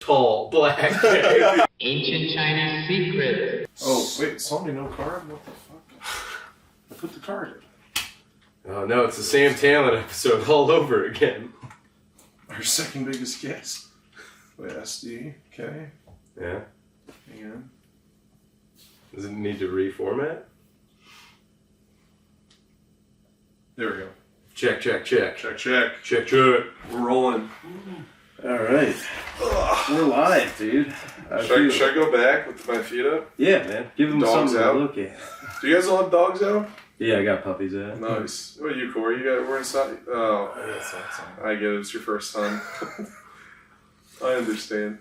tall black guy. Ancient China secret. Oh, wait, Sony no card? What the fuck? I put the card in. Oh no, it's the Sam Talent episode all over again. Our second biggest guest. Wait, SD, okay. Yeah. Hang on. Does it need to reformat? There we go. Check. Check. Check. We're rolling. Alright. We're live, dude. Should I go back with my feet up? Yeah, man. Give them Dogs something out? to look at. Do you guys all have dogs out? Yeah, I got puppies out. Nice. What about you, Kory? We're inside. Oh, That's awesome. I get it. It's your first time. I understand.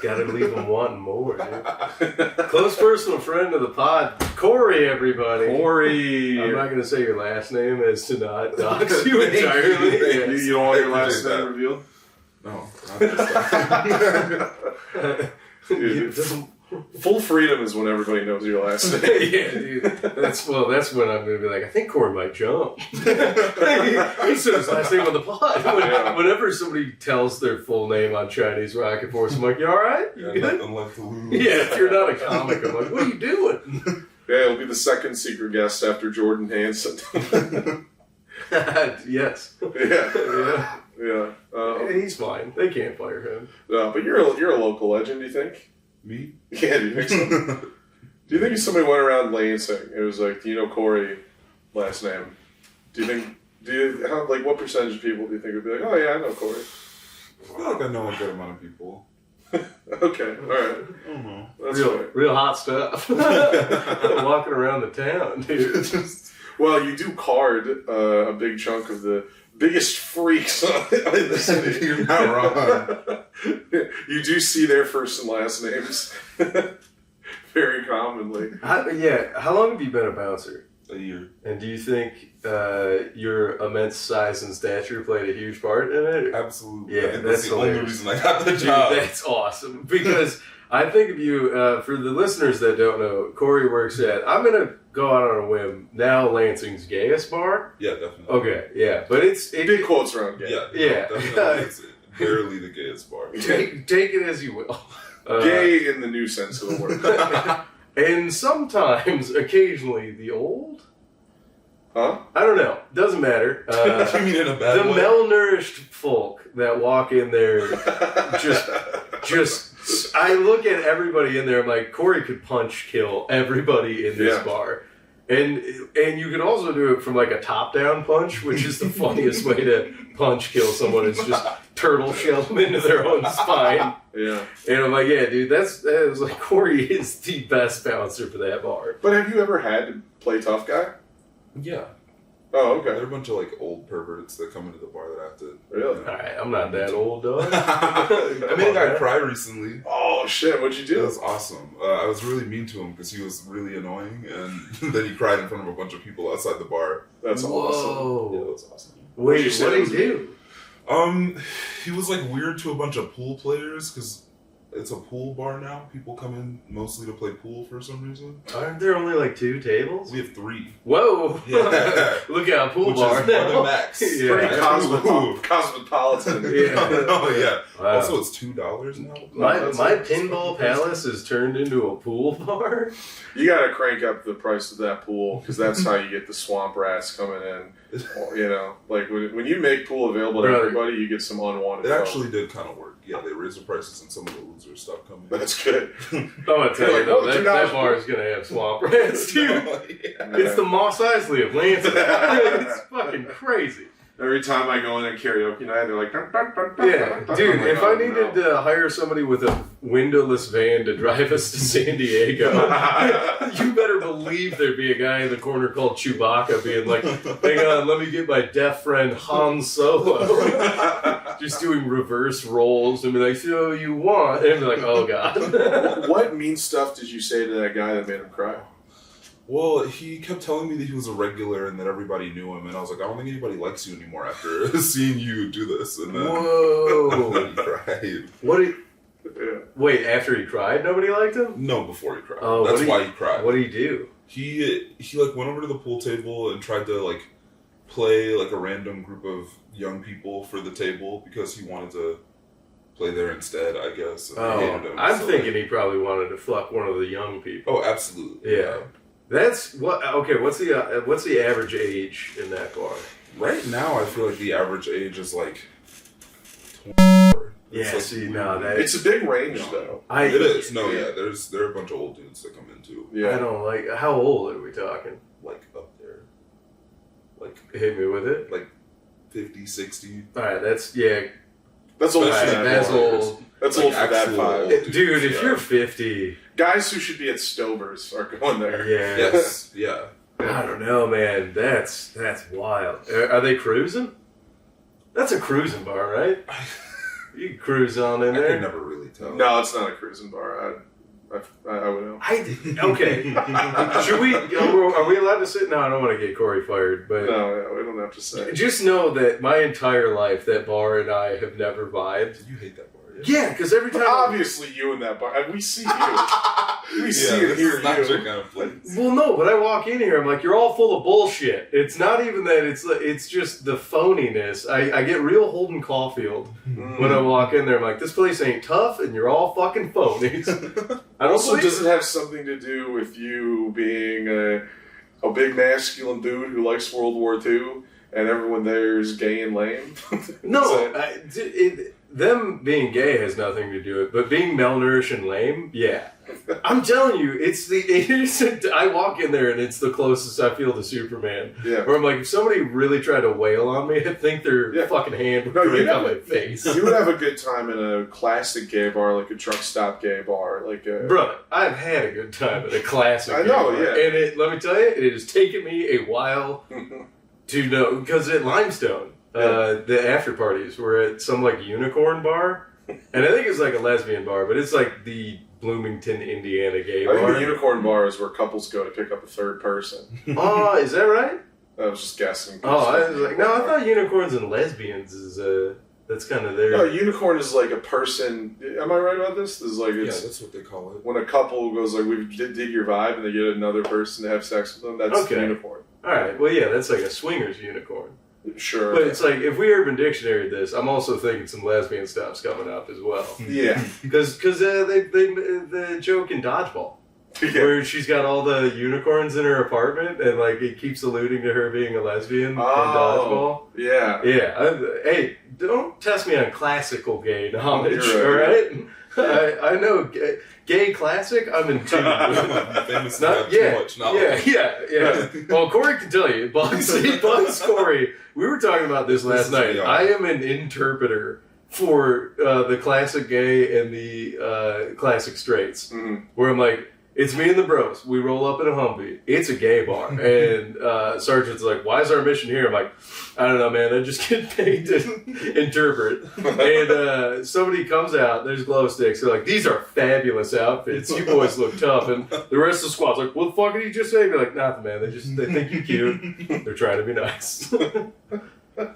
Gotta leave them wanting more, dude. Close personal friend of the pod, Kory, everybody. Kory. I'm not gonna say your last name as to not dox you entirely. You don't want your last name revealed? No, not this time. Dude, full freedom is when everybody knows your last name. Yeah, dude. That's when I'm gonna be like, I think Kory might jump. He said his last name on the pod. Whenever somebody tells their full name on Chinese Rocket Force, I'm like, you alright? You good? Nothing left to lose. Yeah, if you're not a comic, I'm like, what are you doing? Yeah, it'll be the second secret guest after Jordan Hansen. Yes. Yeah. Yeah, he's fine. They can't fire him. But you're a local legend, do you think? Me? Yeah, do you think so? Do you think if somebody went around Lansing, it was like, do you know Kory last name? What percentage of people do you think would be like, oh yeah, I know Kory? I feel like I know a good amount of people. Okay, alright. I don't know. That's Real hot stuff. Walking around the town, dude. Well, you do card a big chunk of the biggest freaks in the city. You're not wrong. You do see their first and last names very commonly. How long have you been a bouncer? A year. And do you think your immense size and stature played a huge part in it? Absolutely. Yeah, That's the only hilarious. reason I got the Dude, job. that's awesome. Because I think of you, for the listeners that don't know, Kory works at, I'm going to go out on a whim, now Lansing's gayest bar. Yeah, definitely. Okay, yeah. But it's... Big quotes around gay. Yeah. Definitely. It's barely the gayest bar. Take it as you will. Gay in the new sense of the word. And sometimes, occasionally, the old? Huh? I don't know. Doesn't matter. You mean in a bad The way? malnourished folk that walk in there just I look at everybody in there, I'm like, Kory could punch kill everybody in this bar. And you can also do it from like a top-down punch, which is the funniest way to punch kill someone, is just turtle shell them into their own spine. Yeah. And I'm like, yeah, dude, that's like, Kory is the best bouncer for that bar. But have you ever had to play tough guy? Yeah. Oh, There are okay. a bunch of like old perverts that come into the bar that have to. Really? All right, I'm not that old, dog. I made a guy cry recently. Oh, shit. What'd you It do? was awesome. I was really mean to him because he was really annoying, and then he cried in front of a bunch of people outside the bar. That's awesome. Whoa. Yeah, it was awesome. Wait, you say what did that he was do? He was like weird to a bunch of pool players because it's a pool bar now. People come in mostly to play pool for some reason. Aren't there only like 2 tables? We have 3. Whoa! Yeah. Look at a pool Which bar is more now. than max. Yeah. Pretty Ooh. cosmopolitan. Yeah. Oh yeah. Wow. Also, it's $2 now. My That's pinball palace is turned into a pool bar. You gotta crank up the price of that pool, because that's how you get the swamp rats coming in. You know, like when you make pool available to Brother. everybody, you get some unwanted It help. actually did kind of work. Yeah, they raised the prices and some of the loser stuff coming. That's good. I'm gonna tell you Like, though, oh, that $2 bar is gonna have swamp rats too. Yeah. It's the Moss Isley of Lansing. It's fucking crazy. Every time I go in at karaoke night, they're like, dun, dun, dun, dun, Yeah, dun, dun. dude, I'm like, if oh, I needed to hire somebody with a windowless van to drive us to San Diego, you better believe there'd be a guy in the corner called Chewbacca being like, hang on, let me get my deaf friend Han Solo. Just doing reverse rolls and be like, so you want? And be like, oh god. What mean stuff did you say to that guy that made him cry? Well, he kept telling me that he was a regular and that everybody knew him, and I was like, I don't think anybody likes you anymore after seeing you do this. And then, Whoa. he cried. What did, Yeah. wait, after he cried, nobody liked him? No, before he cried. Oh, That's why he cried. What did he do? He like went over to the pool table and tried to like play like a random group of young people for the table because he wanted to play there instead, I guess. And I Oh, hated him, I'm so, thinking like- he probably wanted to fuck one of the young people. Oh, absolutely. Yeah. That's what. Okay, what's the average age in that bar? Right now, I feel like the average age is like 24. Yeah, like see, weird. no, that It's a big range, though. It is. No, yeah. There are a bunch of old dudes that come in too. Yeah. I don't like. How old are we talking? Like up there. Like Hit me with it. 50, 60. All right, that's That's old That's for Alright, that. that's bar. old. That's Like old for that actual vibe. old. Dude, if Yeah. you're 50, Guys who should be at Stovers are going there. yeah. Yes. Yeah. I don't know, man. That's wild. Are they cruising? That's a cruising bar, right? You can cruise on in I there. could never really tell. No, it's not a cruising bar. I would know. Okay. Should we? Are we allowed to sit? No, I don't want to get Kory fired, but No, we don't have to say. just know that my entire life, that bar and I have never vibed. You hate that bar, Yeah, because every time. Obviously, you in that bar. We see you. We see and this hear is not you. your kind of place. Well, no, but I walk in here, I'm like, you're all full of bullshit. It's not even that. It's just the phoniness. I get real Holden Caulfield when I walk in there. I'm like, this place ain't tough, and you're all fucking phonies. I don't Also, believe does it have something to do with you being a big masculine dude who likes World War II, and everyone there is gay and lame? No, them being gay has nothing to do with it, but being malnourished and lame, yeah. I'm telling you, I walk in there and it's the closest I feel to Superman. Yeah. Where I'm like, if somebody really tried to wail on me, I'd think their fucking hand would break on my face. You would have a good time in a classic gay bar, like a truck stop gay bar, like a. Brother, I've had a good time at a classic. I know, gay bar. yeah. And let me tell you, it has taken me a while to know, because at Limestone, the after parties were at some like unicorn bar, and I think it's like a lesbian bar, but it's like the Bloomington, Indiana gay I think bar. the unicorn bar is where couples go to pick up a third person. Oh, is that right? I was just guessing. Oh, I was like, no, I thought unicorns and lesbians is that's kind of their. No, a unicorn is like a person. Am I right about this? This is like Yeah, it's that's what they call it. when a couple goes like, "We dig your vibe," and they get another person to have sex with them. That's the Okay. unicorn. All right, well, yeah, that's like a swingers unicorn. Sure. But it's like, if we Urban Dictionary this, I'm also thinking some lesbian stuff's coming up as well. yeah. Because they the joke in Dodgeball, where she's got all the unicorns in her apartment, and like it keeps alluding to her being a lesbian in Dodgeball. Yeah. Yeah. Hey, don't test me on classical gay knowledge, You're all right. right? I know gay classic. I'm in tune. Famous Not too much knowledge. Yeah. Well, Kory can tell you. Bugs Kory. We were talking about this last night. beyond. I am an interpreter for the classic gay and the classic straights. Mhm. Where I'm like, it's me and the bros. We roll up in a Humvee. It's a gay bar. And Sergeant's like, why is our mission here? I'm like, I don't know, man. I just get paid to interpret. And somebody comes out. There's glow sticks. They're like, these are fabulous outfits. You boys look tough. And the rest of the squad's like, what the fuck did he just say? They're like, nothing, man. They think you're cute. They're trying to be nice.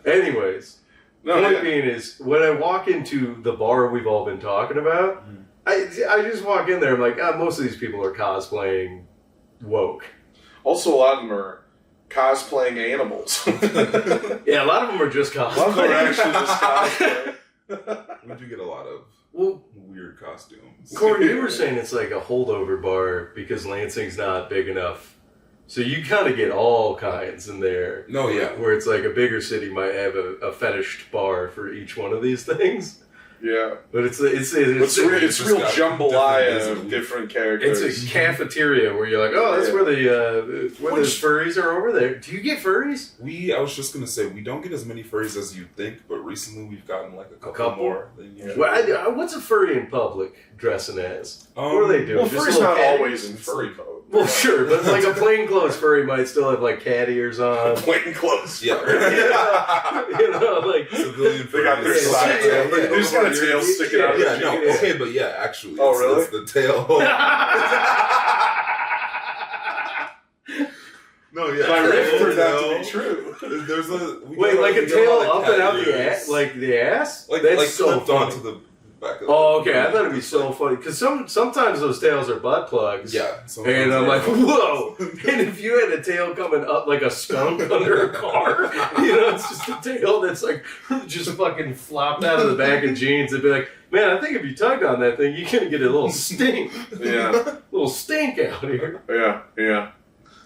Anyways, No, point yeah. being is, when I walk into the bar we've all been talking about, I just walk in there, I'm like, most of these people are cosplaying woke. Also, a lot of them are cosplaying animals. Yeah, a lot of them are just A lot of them are cosplaying. actually just cosplaying. We do get a lot of Well, weird costumes. Corey, you were saying it's like a holdover bar because Lansing's not big enough. So you kind of get all kinds in there. No, yeah. Where it's like a bigger city might have a fetished bar for each one of these things. Yeah. But it's It's real just got jambalaya different of different characters. It's a cafeteria where you're like, oh, that's Yeah. where the furries are over there. Do you get furries? I was just gonna say, we don't get as many furries as you'd think, but recently we've gotten like a couple couple? more than usual. Well, what's a furry in public dressing as? What do they do? Well, Just furry's little not cat always ears? in furry mode. Well, sure, but like a plainclothes furry might still have like cat ears on. Plain clothes. Yeah. You know, like Civilian They got their furries. side Yeah, tail. yeah. They just got a tail sticking out of Yeah, their no, jeans. okay, but yeah, actually. Oh, it's- really? It's the tail. No, yeah. My riff tail, turned out to tail. be true. There's a wait, like a tail up and out the ass, like the ass. like That's so clipped funny. onto the back of Oh, okay. I thought it'd be so funny because sometimes those tails are butt plugs. Yeah. And I'm like, whoa! And if you had a tail coming up like a skunk under a car, you know, it's just a tail that's like just fucking flopped out of the back of jeans. It'd be like, Man, I think if you tugged on that thing, you're gonna get a little stink. Yeah. Little stink out here. Yeah.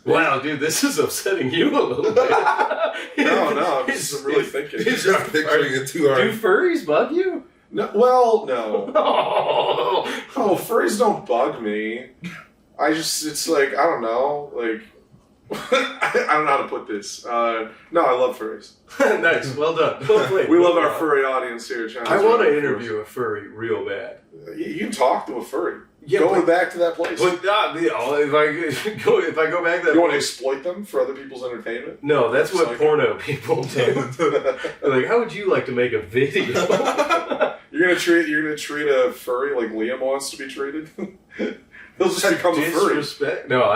Wow, dude, this is upsetting you a little bit. No, I'm just really thinking. He's just picturing it too hard. Do furries bug you? No, well, no. Oh. Oh, furries don't bug me. It's like, I don't know, like, I don't know how to put this. No, I love furries. Nice, well done. Well played. We love our furry audience here. I want to interview a furry real bad. You can talk to a furry. Yeah, Going back to that place. But if I go back to that, you want to exploit them for other people's entertainment? No, that's what Like- porno people do. They're like, how would you like to make a video? You're gonna treat a furry like Liam wants to be treated. He'll just become a furry. Disrespect? No,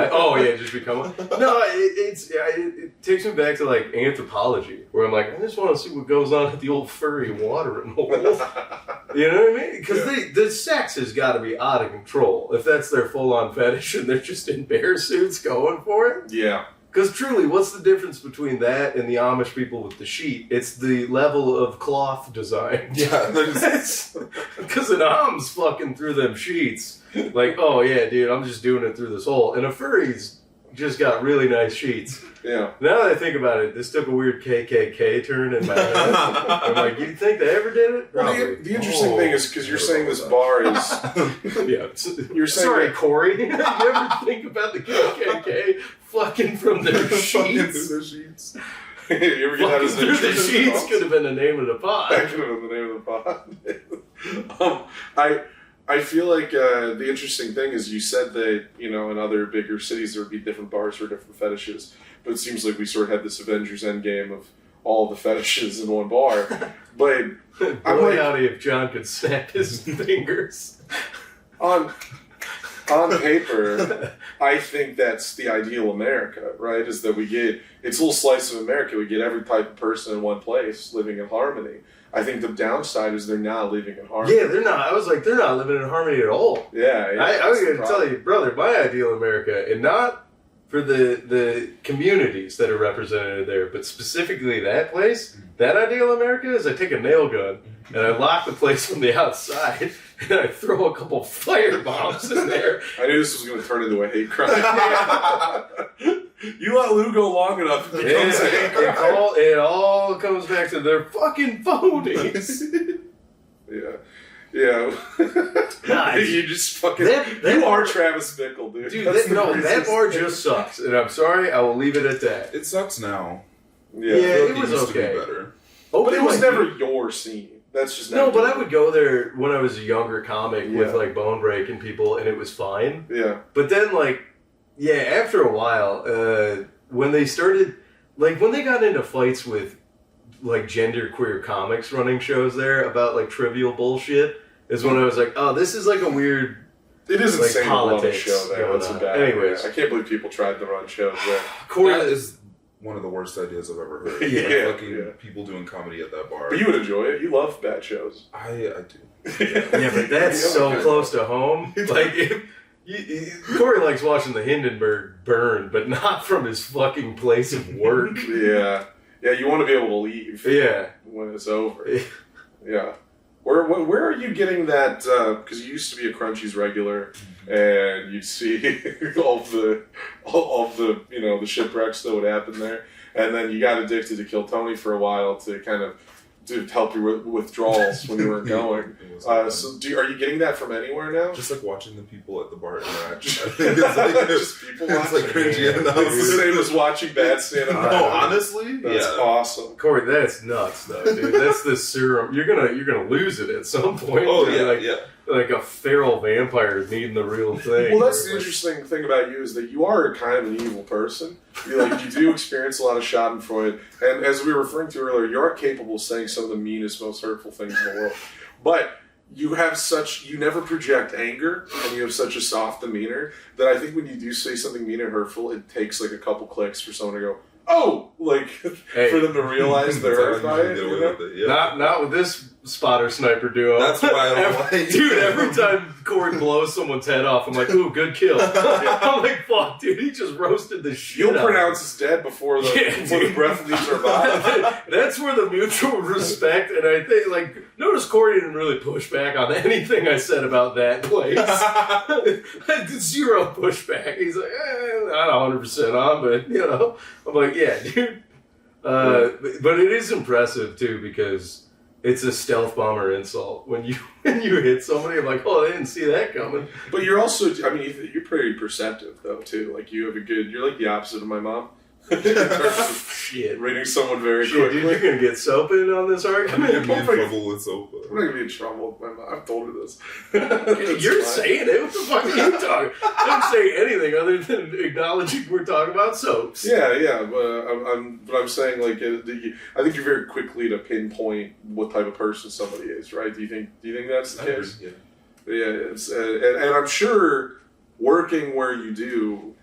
just become one. No, it takes me back to like anthropology, where I'm like, I just want to see what goes on at the old furry watering hole. You know what I mean? Because the sex has got to be out of control if that's their full-on fetish and they're just in bear suits going for it. Yeah. Because truly, what's the difference between that and the Amish people with the sheet? It's the level of cloth design. Yeah. Because an Am's fucking through them sheets. Like, oh yeah, dude, I'm just doing it through this hole. And a furry's just got really nice sheets. Yeah. Now that I think about it, this took a weird KKK turn in my head. I'm like, you think they ever did it? Well, the interesting thing is, because you're saying this bar is... Yeah. You're saying Sorry, that- Kory. You ever think about the KKK fucking from their sheets? You ever get that as Fucking through the sheets could have been the name of the pod. That could have been the name of the pod. I feel like the interesting thing is you said that, in other bigger cities there would be different bars for different fetishes, but it seems like we sort of had this Avengers Endgame of all the fetishes in one bar. But I'm Boy, like, howdy if John could snap his fingers. on paper, I think that's the ideal America, right? Is that it's a little slice of America. We get every type of person in one place living in harmony. I think the downside is they're not living in harmony. Yeah, they're not. I was like, they're not living in harmony at all. Yeah. I was going to tell you, brother, my ideal America, and not for the communities that are represented there, but specifically that place, that ideal America is I take a nail gun and I lock the place from the outside and I throw a couple fire bombs in there. I knew this was going to turn into a hate crime. You let Lou go long enough, it becomes a hate crime. It all comes back to their fucking phonies. Yeah. Nice. You just fucking... That you are Travis Bickle, dude. Dude, That's the that greatest bar thing. just sucks, and I'm sorry, I will leave it at that. It sucks now. Yeah. Yeah, I feel it like was used okay. to be better. But it was Like, never your scene. That's just No, not but your- I would go there when I was a younger comic with Yeah. like Bone Break and people, and it was fine. Yeah. But then, after a while, when they started, when they got into fights with genderqueer comics running shows there about trivial bullshit, is when I was like, oh, this is a weird. It is insane to run a politics show there. going That's a on. bad Anyways. idea. I can't believe people tried to run shows there. Kory, That is one of the worst ideas I've ever heard. Yeah, Fucking yeah. people doing comedy at that bar. But you would enjoy it. You love bad shows. I do. yeah, but that's so close to home. Kory likes watching the Hindenburg burn, but not from his fucking place of work. Yeah. Yeah, you want to be able to leave Yeah. when it's over. Yeah. Where are you getting that? Because you used to be a Crunchies regular, and you'd see all the the shipwrecks that would happen there, and then you got addicted to Kill Tony for a while to kind of help you with withdrawals when you weren't going. Are you getting that from anywhere now? Just watching the people at the bar interact. I think it's Just people it's watching. cringy enough. It's the same as watching bad stand-up. No, honestly, That's yeah. awesome. Kory, that's nuts, though, dude. That's the serum. You're gonna lose it at some point. Oh dude. yeah. Like a feral vampire needing the real thing. Well, that's the interesting thing about you is that you are kind of an evil person. You do experience a lot of Schadenfreude, and as we were referring to earlier, you are capable of saying some of the meanest, most hurtful things in the world. But you never project anger, and you have such a soft demeanor that I think when you do say something mean or hurtful, it takes a couple clicks for someone to go, oh, Hey. for them to realize they're hurt That's how by you it. get You away know? with it, yeah. Not with this spotter sniper duo. That's why I don't like dude, every time Kory blows someone's head off, I'm like, ooh, good kill. I'm like, fuck, dude, he just roasted the shit You'll out pronounce us dead before the breath leaves our body. That's where the mutual respect, and I think, like, notice Kory didn't really push back on anything I said about that place. Zero pushback. He's like, not 100% on, but, you know. I'm like, yeah, dude. But it is impressive, too, because it's a stealth bomber insult. When you hit somebody, I'm like, oh, I didn't see that coming. But you're also, I mean, you're pretty perceptive, though, too. Like, you have you're like the opposite of my mom. Shit. Reading someone very quickly. Dude, you're going to get soap in on this argument? I'm in trouble with Sopa. I'm not going to be in trouble with my mom. I've told her this. You're saying it? What the fuck are you talking? I didn't say anything other than acknowledging we're talking about soaps. Yeah, but I'm saying, like, I think you're very quickly to pinpoint what type of person somebody is, right? Do you think that's the case? Yeah. Yeah, it's and I'm sure working where you do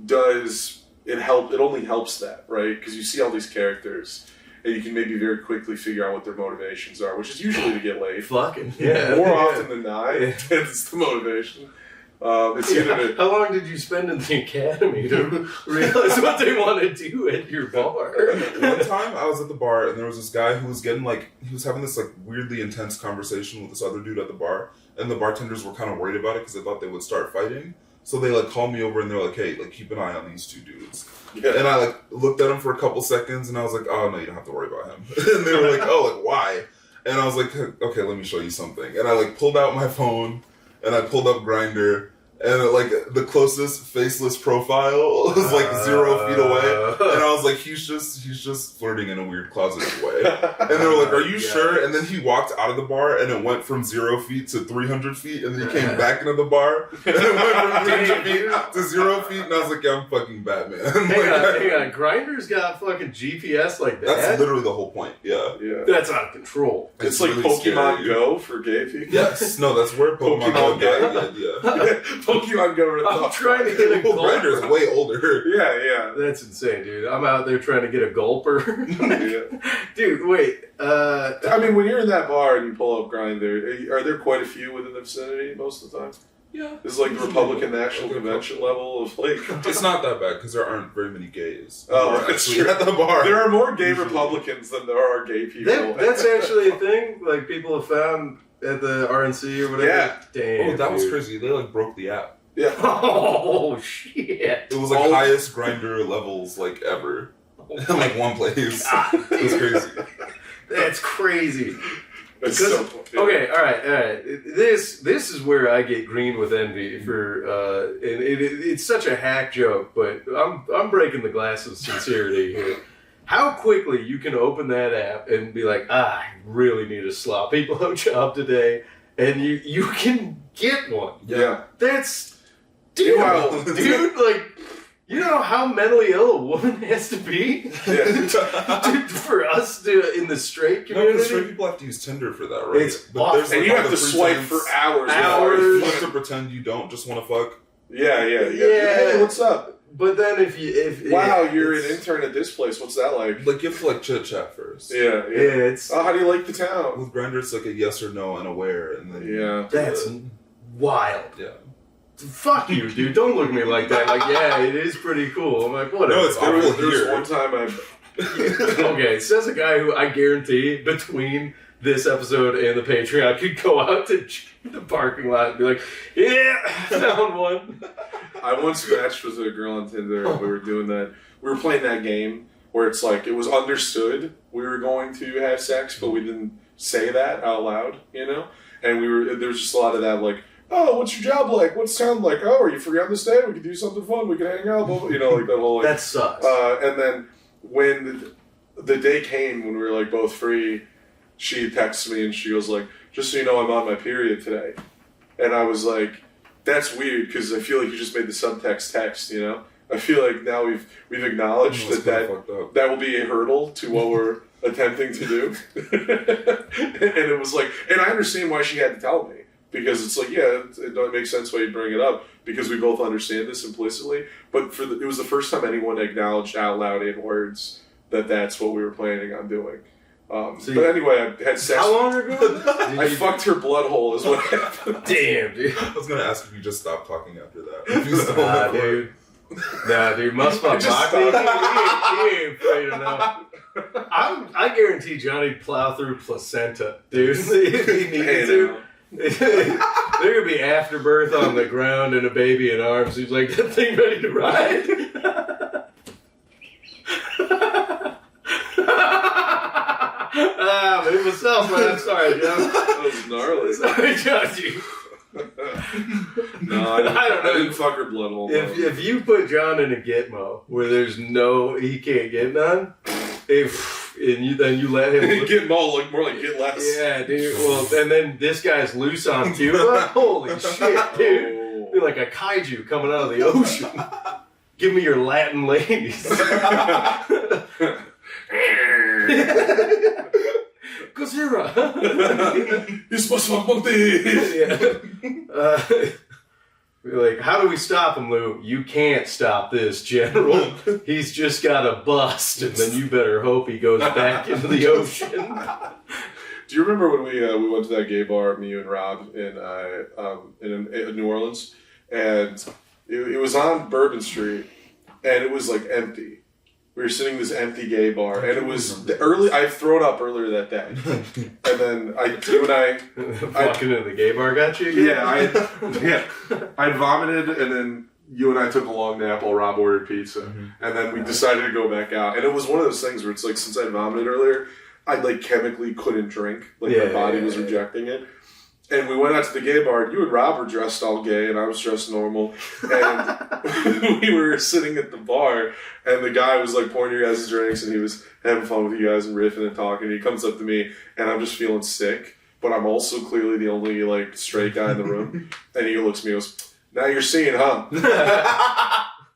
does it help. It only helps that, right? Because you see all these characters, and you can maybe very quickly figure out what their motivations are, which is usually to get laid. Fucking yeah. More often than not, it's the motivation. It's either to, how long did you spend in the academy to realize what they want to do at your bar? One time I was at the bar and there was this guy who was getting he was having this weirdly intense conversation with this other dude at the bar, and the bartenders were kind of worried about it because they thought they would start fighting. So they called me over and they're like, hey, keep an eye on these two dudes. Yeah. And I looked at him for a couple seconds and I was like, oh no, you don't have to worry about him. And they were like, oh, why? And I was like, okay, let me show you something. And I pulled out my phone and I pulled up Grindr. And the closest faceless profile was 0 feet away, and I was like, he's just flirting in a weird closeted way. And they were like, are you sure? And then he walked out of the bar, and it went from 0 feet to 300 feet, and then he came back into the bar, and it went from 300 feet to 0 feet, and I was like, yeah, I'm fucking Batman. Hang on, Grindr's got fucking GPS like that. That's literally the whole point. Yeah. That's out of control. It's like really Pokemon scary. Go for gay people. Yes, no, that's where Pokemon Go got the idea. Pokemon Go. I'm trying to get a gulper. Grindr's way older. Yeah. That's insane, dude. I'm out there trying to get a gulper. Dude, wait. I mean, when you're in that bar and you pull up Grindr, are there quite a few within the vicinity most of the time? Yeah. It's like the Republican National Convention level of It's not that bad because there aren't very many gays. Oh, that's true. At the bar. There are more gay Republicans than there are gay people. That's actually a thing. People have found at the RNC or whatever. Yeah. Damn. Oh, that was crazy. They broke the app. Yeah. Oh shit! It was highest Grindr levels ever. In one place. God, it was crazy. That's crazy. That's so cool. Okay, all right. This is where I get green with envy for, and it's such a hack joke, but I'm breaking the glass of sincerity here. How quickly you can open that app and be like, I really need a sloppy blowjob today, and you can get one. Yeah. That's dude. You know how mentally ill a woman has to be for us to in the straight community. No, straight people have to use Tinder for that, right? It's awful. And you have to swipe for hours. You have to pretend you don't just want to fuck. Yeah. Hey, what's up? But then if you're an intern at this place, what's that like? You have to chit chat first. Yeah. It's how do you like the town? With Grindr, it's a yes or no and a where, and then that's wild. Yeah. Fuck you, dude. Don't look at me like that. It is pretty cool. I'm like, whatever. No, it's there was one time okay, it says a guy who I guarantee between this episode and the Patreon could go out to the parking lot and be like, yeah, found one. I once matched with a girl on Tinder and we were doing that. We were playing that game where it's it was understood we were going to have sex, but we didn't say that out loud, And there was just a lot of that, oh, what's your job like? What's it sound like? Oh, are you free on this day? We could do something fun. We could hang out. That whole that sucks. And then when the day came when we were both free, she texts me and she goes just so you know, I'm on my period today. And I was like, that's weird because I feel like you just made the subtext text. I feel like now we've acknowledged that will be a hurdle to what we're attempting to do. And it was and I understand why she had to tell me. Because it's it makes sense why you bring it up because we both understand this implicitly. But it was the first time anyone acknowledged out loud in words that that's what we were planning on doing. But anyway, I had sex. How long ago? I fucked her blood hole is what happened. Damn, dude. I was gonna ask if you just stopped talking after that. If you still on the court. Nah, dude. Must fuck Moxley. He ain't afraid enough. I guarantee Johnny'd plow through placenta, dude. If he needed to. There could be afterbirth on the ground and a baby in arms. He's like, that thing ready to ride? But it was self, man. I'm sorry, John. That was gnarly. Sorry, John. No, I don't know. I didn't fuck her blood hole. If you put John in a Gitmo where there's he can't get none, then you let him get more like get less. Yeah, dude. Well, and then this guy's loose on Cuba. Holy shit, dude! You're like a kaiju coming out of the ocean. Give me your Latin ladies. Gozira. You're supposed to fuck We're like, how do we stop him, Lou? You can't stop this, General. He's just got a bust, and then you better hope he goes back into the ocean. Do you remember when we went to that gay bar, me and Rob, in New Orleans, and it was on Bourbon Street, and it was like empty. We were sitting in this empty gay bar, and it was I'd thrown up earlier that day, and then Walking into the gay bar got you again? Yeah, I vomited, and then you and I took a long nap while Rob ordered pizza, and then we decided to go back out, and it was one of those things where it's like, since I vomited earlier, I like chemically couldn't drink, like my body was rejecting it. And we went out to the gay bar, and you and Rob were dressed all gay, and I was dressed normal. And we were sitting at the bar, and the guy was like pouring your guys' drinks, and he was having fun with you guys and riffing and talking. And he comes up to me, and I'm just feeling sick, but I'm also clearly the only like straight guy in the room. And he looks at me and goes, "Now you're seeing, huh?"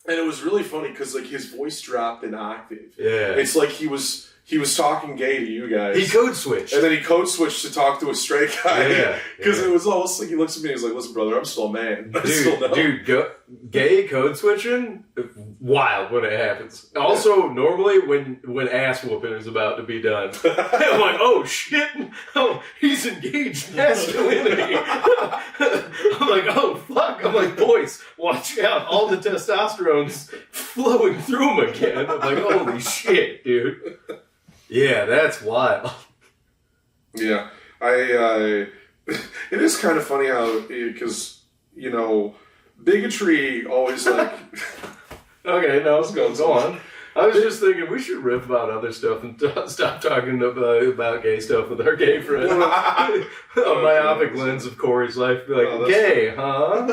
And it was really funny because like his voice dropped an octave. Yeah. It's like he was talking gay to you guys. He code switched. And then he code switched to talk to a straight guy. Yeah. Because it was almost like he looks at me and he's like, "Listen, brother, I'm still a man. I still know." Gay code switching, wild when it happens. Also, normally when ass whooping is about to be done, I'm like, oh shit, oh, he's engaged masculinity. I'm like, oh fuck. I'm like, boys, watch out. All the testosterone's flowing through him again. I'm like, holy shit, dude. Yeah, that's wild. Yeah, it is kind of funny how, because, you know, bigotry always like... Okay, no, go on. I was just thinking we should riff about other stuff and stop talking about gay stuff with our gay friends. A myopic lens of Kory's life. Be like, gay, huh?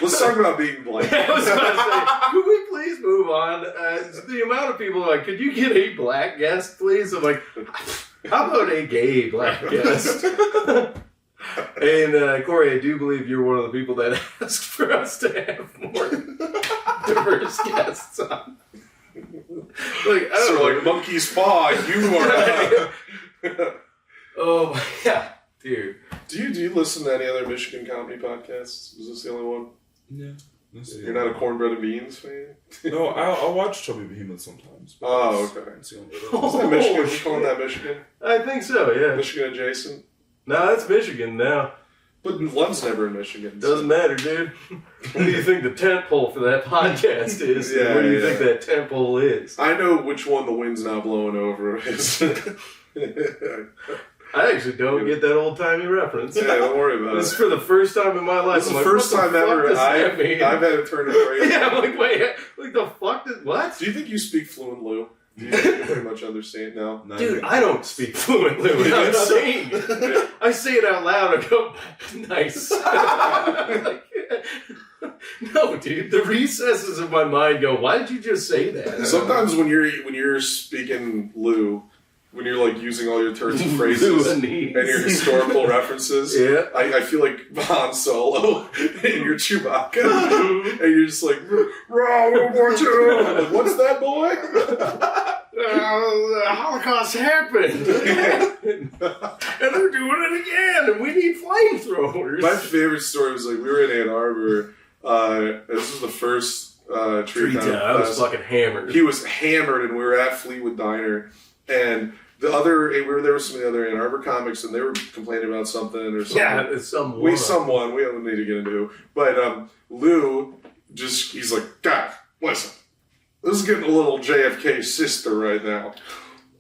Let's talk about being black. I was about to say, could we please move on? The amount of people are like, could you get a black guest, please? I'm like, how about a gay black guest? And Kory, I do believe you're one of the people that asked for us to have more diverse guests on. Like, like monkey's paw, you are. Oh yeah, dude. Do you listen to any other Michigan comedy podcasts? Is this the only one? Yeah. You're not a Cornbread and Beans fan? No, I'll watch Chubby Behemoth sometimes. Oh, okay. Isn't that Michigan? We call that Michigan? I think so, yeah. Michigan adjacent? No, that's Michigan now. But Lund's never in Michigan. Doesn't matter, dude. What do you think the tent pole for that podcast is? Yeah, where do you think that tent pole is? I know which one the wind's not blowing over is. I actually don't get that old-timey reference. Yeah, don't worry about This is for the first time in my life. This is the first time ever I've had to turn it crazy. Yeah, I'm like, wait, like the fuck did, what? Do you think you speak fluent Lou? Do you think you pretty much understand now? Dude, I don't speak fluently when I'm saying it. I say it out loud and go, nice. No, dude, the recesses of my mind go, why did you just say that? Sometimes when you're speaking Lou, when you're like using all your turns and phrases and your historical references, I feel like Han Solo and your Chewbacca, and you're just like, what's that, boy? The Holocaust happened, and they're doing it again, and we need flamethrowers. My favorite story was like we were in Ann Arbor. This was the first Tree Town. I was fucking hammered. He was hammered, and we were at Fleetwood Diner. And there were some of the other Ann Arbor comics, and they were complaining about something or something. Yeah, it's someone. We don't need to get into it. But Lou, he's like, God, listen, this is getting a little JFK sister right now.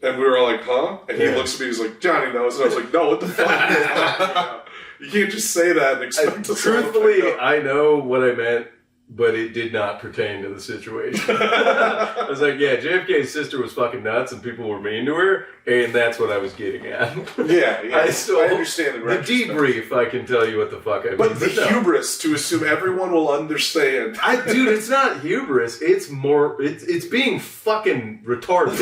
And we were all like, huh? And he looks at me, he's like, Johnny knows. And I was like, no, what the fuck are you talking about? You can't just say that and expect to truthfully, I know what I meant, but it did not pertain to the situation. I was like, yeah, JFK's sister was fucking nuts and people were mean to her, and that's what I was getting at. Yeah. I understand in the retrospect. debrief, I can tell you what the fuck I mean. But the hubris to assume everyone will understand. Dude, it's not hubris. It's more. It's being fucking retarded.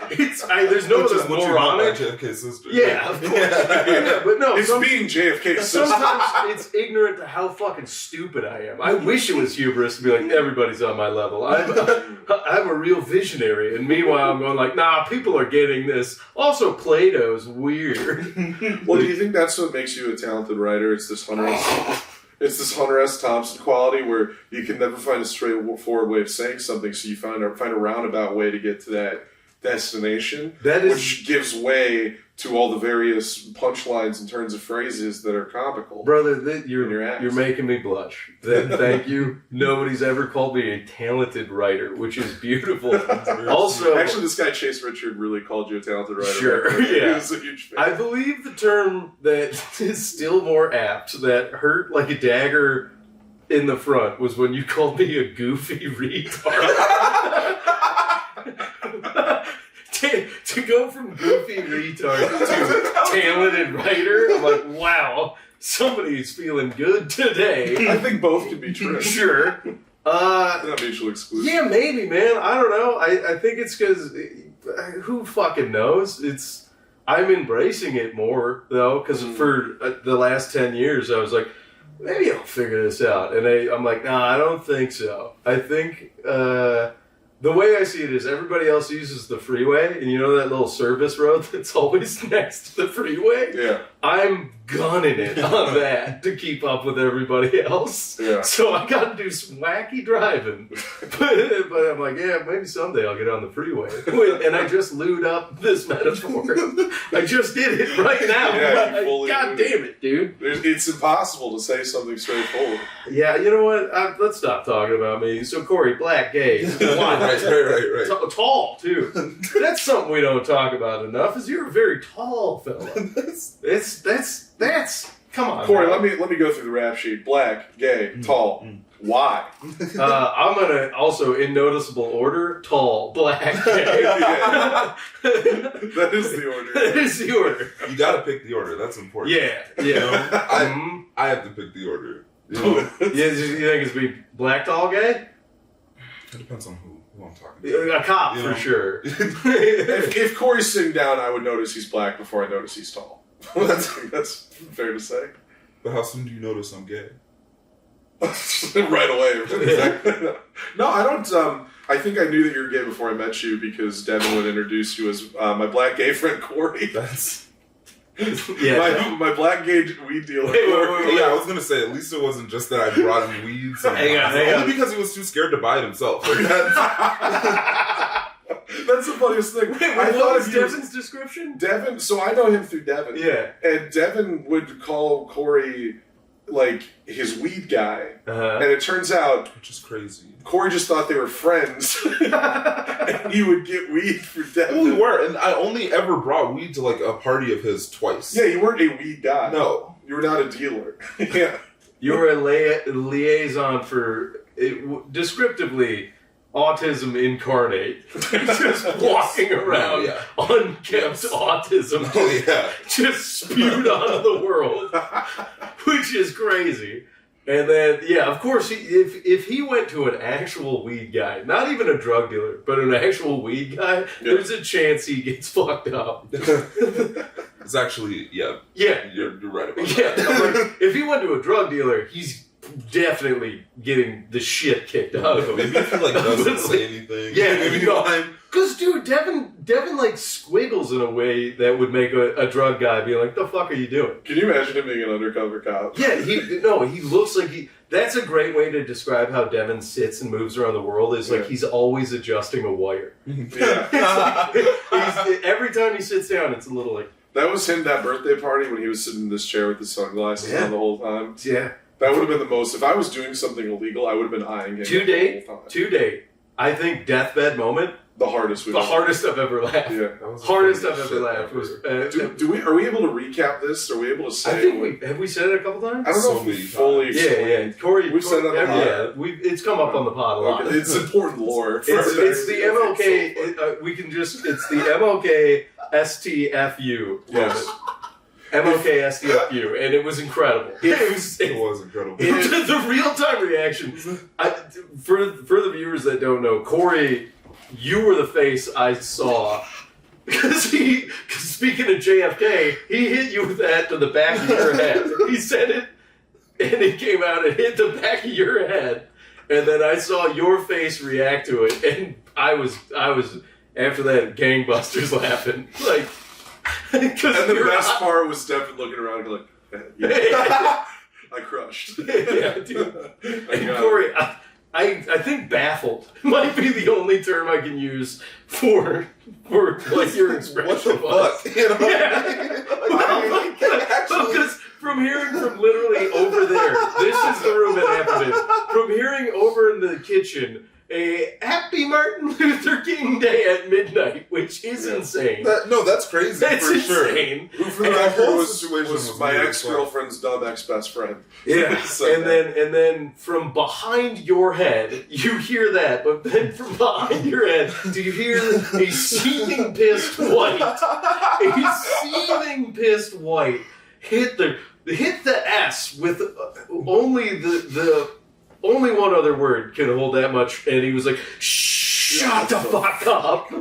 There's no other moronic. JFK's sister. Yeah, of course. Yeah, but no, it's being JFK's sister. Sometimes it's ignorant to how fucking stupid I am. I wish it was hubris to be like, everybody's on my level. I'm a real visionary, and meanwhile I'm going like, nah, people are getting this. Also, Plato's weird. Well, do you think that's what makes you a talented writer? It's this Hunter S. Thompson quality where you can never find a straightforward way of saying something, so you find a roundabout way to get to that destination, which gives way to all the various punchlines and turns of phrases that are comical. Brother, you're making me blush. Thank you. Nobody's ever called me a talented writer, which is beautiful. Also, actually, this guy Chase Richard really called you a talented writer. Sure, yeah. He was a huge fan. I believe the term that is still more apt, that hurt like a dagger in the front, was when you called me a goofy retard. To go from goofy retard to talented writer, I'm like, wow, somebody's feeling good today. I think both can be true. Sure. Not mutually exclusive. Yeah, maybe, man. I don't know. I think it's because, who fucking knows? I'm embracing it more, though, because for the last 10 years, I was like, maybe I'll figure this out. And I'm like, nah, I don't think so. I think, the way I see it is everybody else uses the freeway, and you know that little service road that's always next to the freeway? Yeah. I'm gunning it on that to keep up with everybody else. Yeah. So I got to do some wacky driving. But I'm like, yeah, maybe someday I'll get on the freeway. And I just lewd up this metaphor. I just did it right now. Yeah, you fully God damn it, dude. It's impossible to say something straightforward. Yeah, you know what? Let's stop talking about me. So Kory, black, gay, why? Right. Tall, too. That's something we don't talk about enough, is you're a very tall fella. That's come on, Kory, man. let me go through the rap sheet. Black, gay, tall. Why? I'm gonna also, in noticeable order, tall, black, gay. Yeah. That is the order. That is the order. You gotta pick the order. That's important. Yeah. You know? I have to pick the order. You know? Yeah, you think it's be black, tall, gay? It depends on who I'm talking to. A cop, You for know? sure. If Kory's sitting down, I would notice he's black before I notice he's tall. That's fair to say. But how soon do you notice I'm gay? Right away. No, I don't. I think I knew that you were gay before I met you because Devin would introduce you as my black gay friend Kory. That's... Yeah. My black gay weed dealer. Wait. Yeah, I was gonna say, at least it wasn't just that I brought him weeds. Hang on. Only because he was too scared to buy it himself. Like, That's the funniest thing. What was Devin's description? Devin, so I know him through Devin. Yeah. And Devin would call Kory, like, his weed guy. And it turns out... which is crazy. Kory just thought they were friends. And he would get weed for Devin. Well, we were, and I only ever brought weed to, like, a party of his twice. Yeah, you weren't a weed guy. No. You were not a dealer. Yeah. You were a liaison for, descriptively, autism incarnate. Just walking around, unkempt autism. Oh, yeah. Just spewed onto the world. Which is crazy. And then, yeah, of course, if he went to an actual weed guy, not even a drug dealer, but an actual weed guy, there's a chance he gets fucked up. It's actually, yeah, you're right about that. Yeah, like, if he went to a drug dealer, he's definitely getting the shit kicked out of him. Maybe if he like doesn't say anything. Yeah, maybe you know, because dude, Devin like squiggles in a way that would make a drug guy be like, "The fuck are you doing?" Can you imagine him being an undercover cop? Yeah, he looks like he. That's a great way to describe how Devin sits and moves around the world. Is like he's always adjusting a wire. Yeah. Every time he sits down, it's a little like. That was him, that birthday party, when he was sitting in this chair with his sunglasses on the whole time. Yeah. That would have been the most... If I was doing something illegal, I would have been eyeing him the whole time. To date, I think deathbed moment, The hardest I've ever laughed. Yeah. Hardest I've ever laughed was... Are we able to recap this? Are we able to say... I think have we said it a couple times? I don't know if we fully explained. Yeah. Kory, We've said that a lot. Yeah, it's come up on the pod a lot. Okay. It's important lore. It's the MLK... we can just... It's the MLK STFU. Yes. MLK STFU, and it was incredible. It was incredible. The real-time reaction. For the viewers that don't know, Kory, you were the face I saw. Because speaking of JFK, he hit you with that to the back of your head. He said it, and it came out and hit the back of your head. And then I saw your face react to it, and I was after that gangbusters laughing. Like, and the best part was Devin looking around and like, yeah. I crushed. Yeah, dude. And Kory, I think baffled might be the only term I can use for what your expression was. You know what I mean? Because from hearing from literally over there, this is the room it happened in. From hearing over in the kitchen, a Happy Martin Luther King Day at midnight, which is insane. That's crazy. That's for insane. Sure. Who, for the record, was my ex-girlfriend's dumb ex-best friend. Yeah, and then from behind your head, you hear that, but then from behind your head, do you hear a seething pissed white? A seething pissed white hit the S with only the only one other word can hold that much, and he was like, "Shut the fuck up!"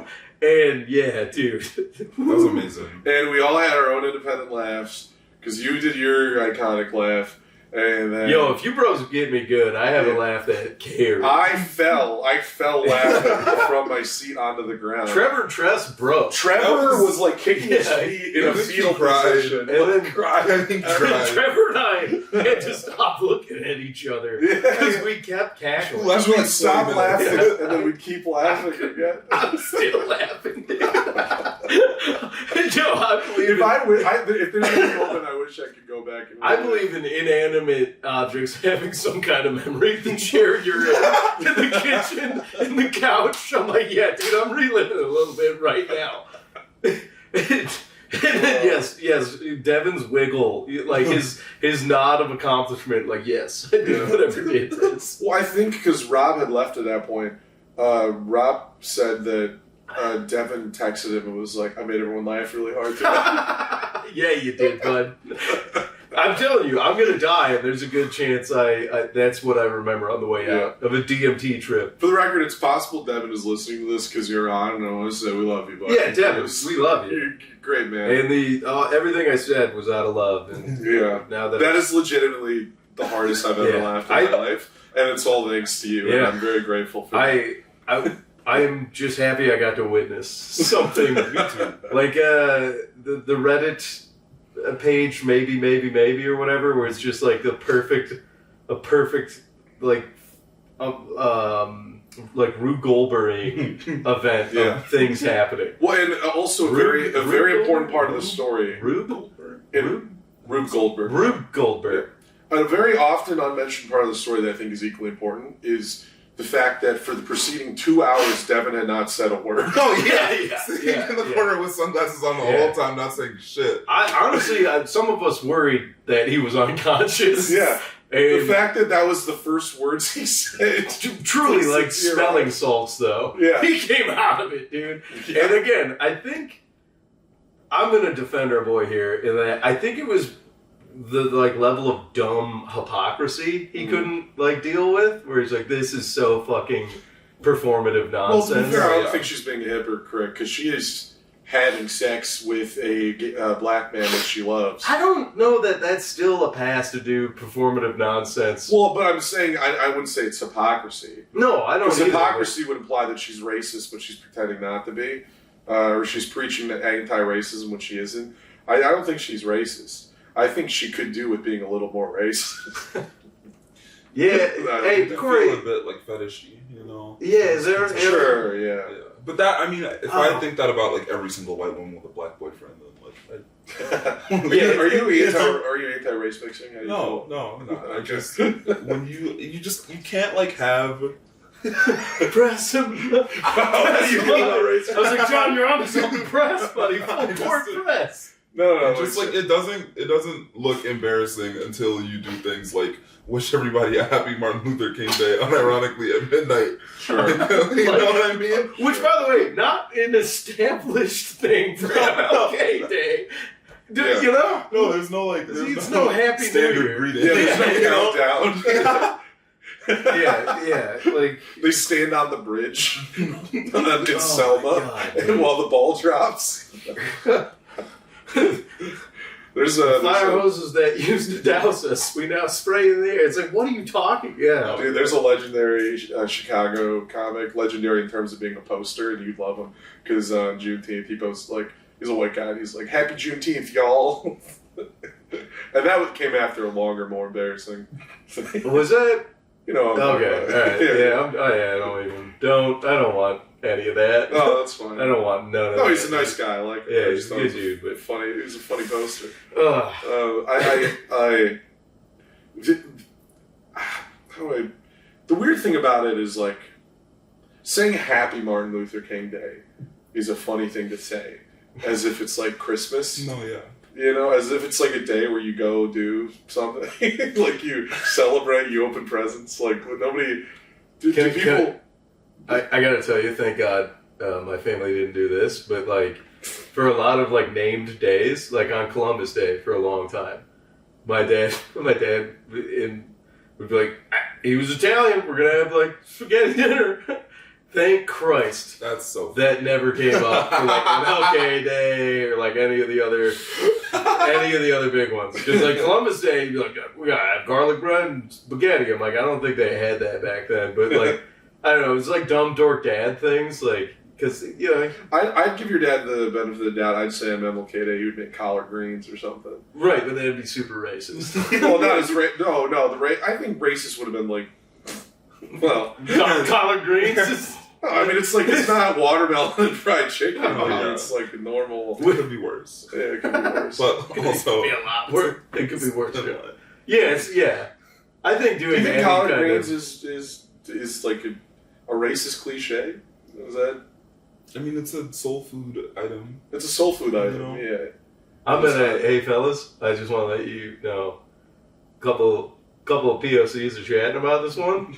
And yeah, dude, that was amazing. And we all had our own independent laughs because you did your iconic laugh, and then if you bros get me good, I have a laugh that cares. I fell laughing from my seat onto the ground. Trevor Tress broke. Trevor was like kicking his feet in a fetal position, and then cried. Trevor and I had to stop looking at each other because we kept cackling. Because we'd stop laughing and then we'd keep laughing again. I'm still laughing. I believe if there's any moment I wish I could go back and I believe in inanimate objects having some kind of memory. The chair you're in the kitchen, in the couch. I'm like, yeah, dude, I'm reliving it a little bit right now. And then yes, Devin's wiggle, like his nod of accomplishment, like yes, I did whatever did this. Well, I think because Rob had left at that point, Rob said that Devin texted him and was like, "I made everyone laugh really hard today." Yeah, you did, bud. I'm telling you, I'm gonna die, and there's a good chance I that's what I remember on the way out of a DMT trip. For the record, it's possible Devin is listening to this because you're on, and I want to say we love you, buddy. Yeah, Devin, we love you. You're great, man. And the everything I said was out of love. And now that is legitimately the hardest I've ever laughed in my life, and it's all thanks to you. And I'm very grateful for that. I'm just happy I got to witness something like the Reddit page, maybe or whatever, where it's just like a perfect like Rube Goldberg event of things happening. Well, and also a very important part of the story. Rube Goldberg. Rube Goldberg. Rube Goldberg. And a very often unmentioned part of the story that I think is equally important is the fact that for the preceding 2 hours, Devin had not said a word. Oh, yeah. Sitting in the corner with sunglasses on the whole time, not saying shit. I honestly, some of us worried that he was unconscious. Yeah. And the fact that was the first words he said. Truly like smelling salts, though. Yeah. He came out of it, dude. Yeah. And again, I think I'm going to defend our boy here in that I think it was the level of dumb hypocrisy he couldn't deal with, where he's like, this is so fucking performative nonsense. Well, to be fair, I don't think she's being a hypocrite because she having sex with a black man that she loves. I don't know that that's still a pass to do performative nonsense. Well, but I'm saying I wouldn't say it's hypocrisy. No, I don't. Because hypocrisy would imply that she's racist, but she's pretending not to be, or she's preaching anti-racism when she isn't. I don't think she's racist. I think she could do with being a little more racist. Yeah, hey, Kory. I feel a bit like fetishy, you know. Yeah, is there? Sure, yeah. But that, I mean, if I think that about like every single white woman with a black boyfriend, then like, yeah. Are you anti-race mixing? No, I just when you can't like have. Press him. I was like, John, you're on something. Press, buddy. Full court press. No. Just like it doesn't look embarrassing until you do things like wish everybody a happy Martin Luther King Day unironically at midnight. Sure. You know what I mean? Which, by the way, not an established thing for MLK Day. You know? No, there's no like. There's no happy standard greeting. Yeah, there's no countdown. Yeah, like they stand on the bridge in Selma, and while the ball drops. There's fire hoses that used to douse us. We now spray in the air. It's like, what are you talking? Yeah, dude. There's a legendary Chicago comic, legendary in terms of being a poster, and you'd love him because on Juneteenth he posts like he's a white guy. And he's like, "Happy Juneteenth, y'all," and that came after a longer, more embarrassing. Was that? You know. Okay. All right. I don't want any of that. Oh, that's fine. I don't want none of that. No, he's a nice guy. I like him. Yeah, he's a good dude, but funny. He's a funny poster. The weird thing about it is like saying Happy Martin Luther King Day is a funny thing to say, as if it's like Christmas. No, yeah. You know, as if it's like a day where you go do something, like you celebrate, you open presents, like nobody. Do people? I gotta tell you, thank God my family didn't do this, but like for a lot of like named days, like on Columbus Day for a long time, my dad would be like, he was Italian, we're gonna have like spaghetti dinner. Thank Christ. That's so funny. That never came up for like MLK Day or like any of the other big ones. Because like Columbus Day, you'd be like, we gotta have garlic bread and spaghetti. I'm like, I don't think they had that back then, but like. I don't know, it's like dumb dork dad things, like, because, you know. I'd give your dad the benefit of the doubt. I'd say on MLK Day he would make collard greens or something. Right, but then it'd be super racist. Well, not as I think racist would have been like, well. Collard greens? I mean, it's like, it's not watermelon and fried chicken. It's like normal. It could be worse. Yeah, it could be worse. But also. It could be a lot worse. It could be worse. Yeah. I think doing any collard greens is like a racist cliche? Is that? I mean, it's a soul food item. It's a soul food item, yeah. Hey fellas, I just want to let you know, couple of POCs are chatting about this one.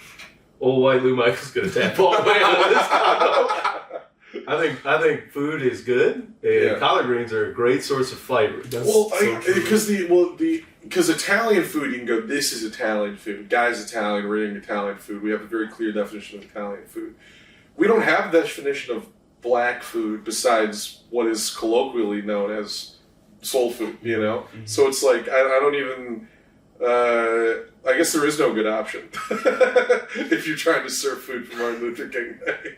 Old white Lou Michael's gonna tap all the way out of this combo. I think food is good, and collard greens are a great source of fiber. Because Italian food, you can go, this is Italian food. Guy's Italian, we're eating Italian food. We have a very clear definition of Italian food. We don't have a definition of black food besides what is colloquially known as soul food, you know? Mm-hmm. So it's like, I don't even... I guess there is no good option if you're trying to serve food for Martin Luther King Day.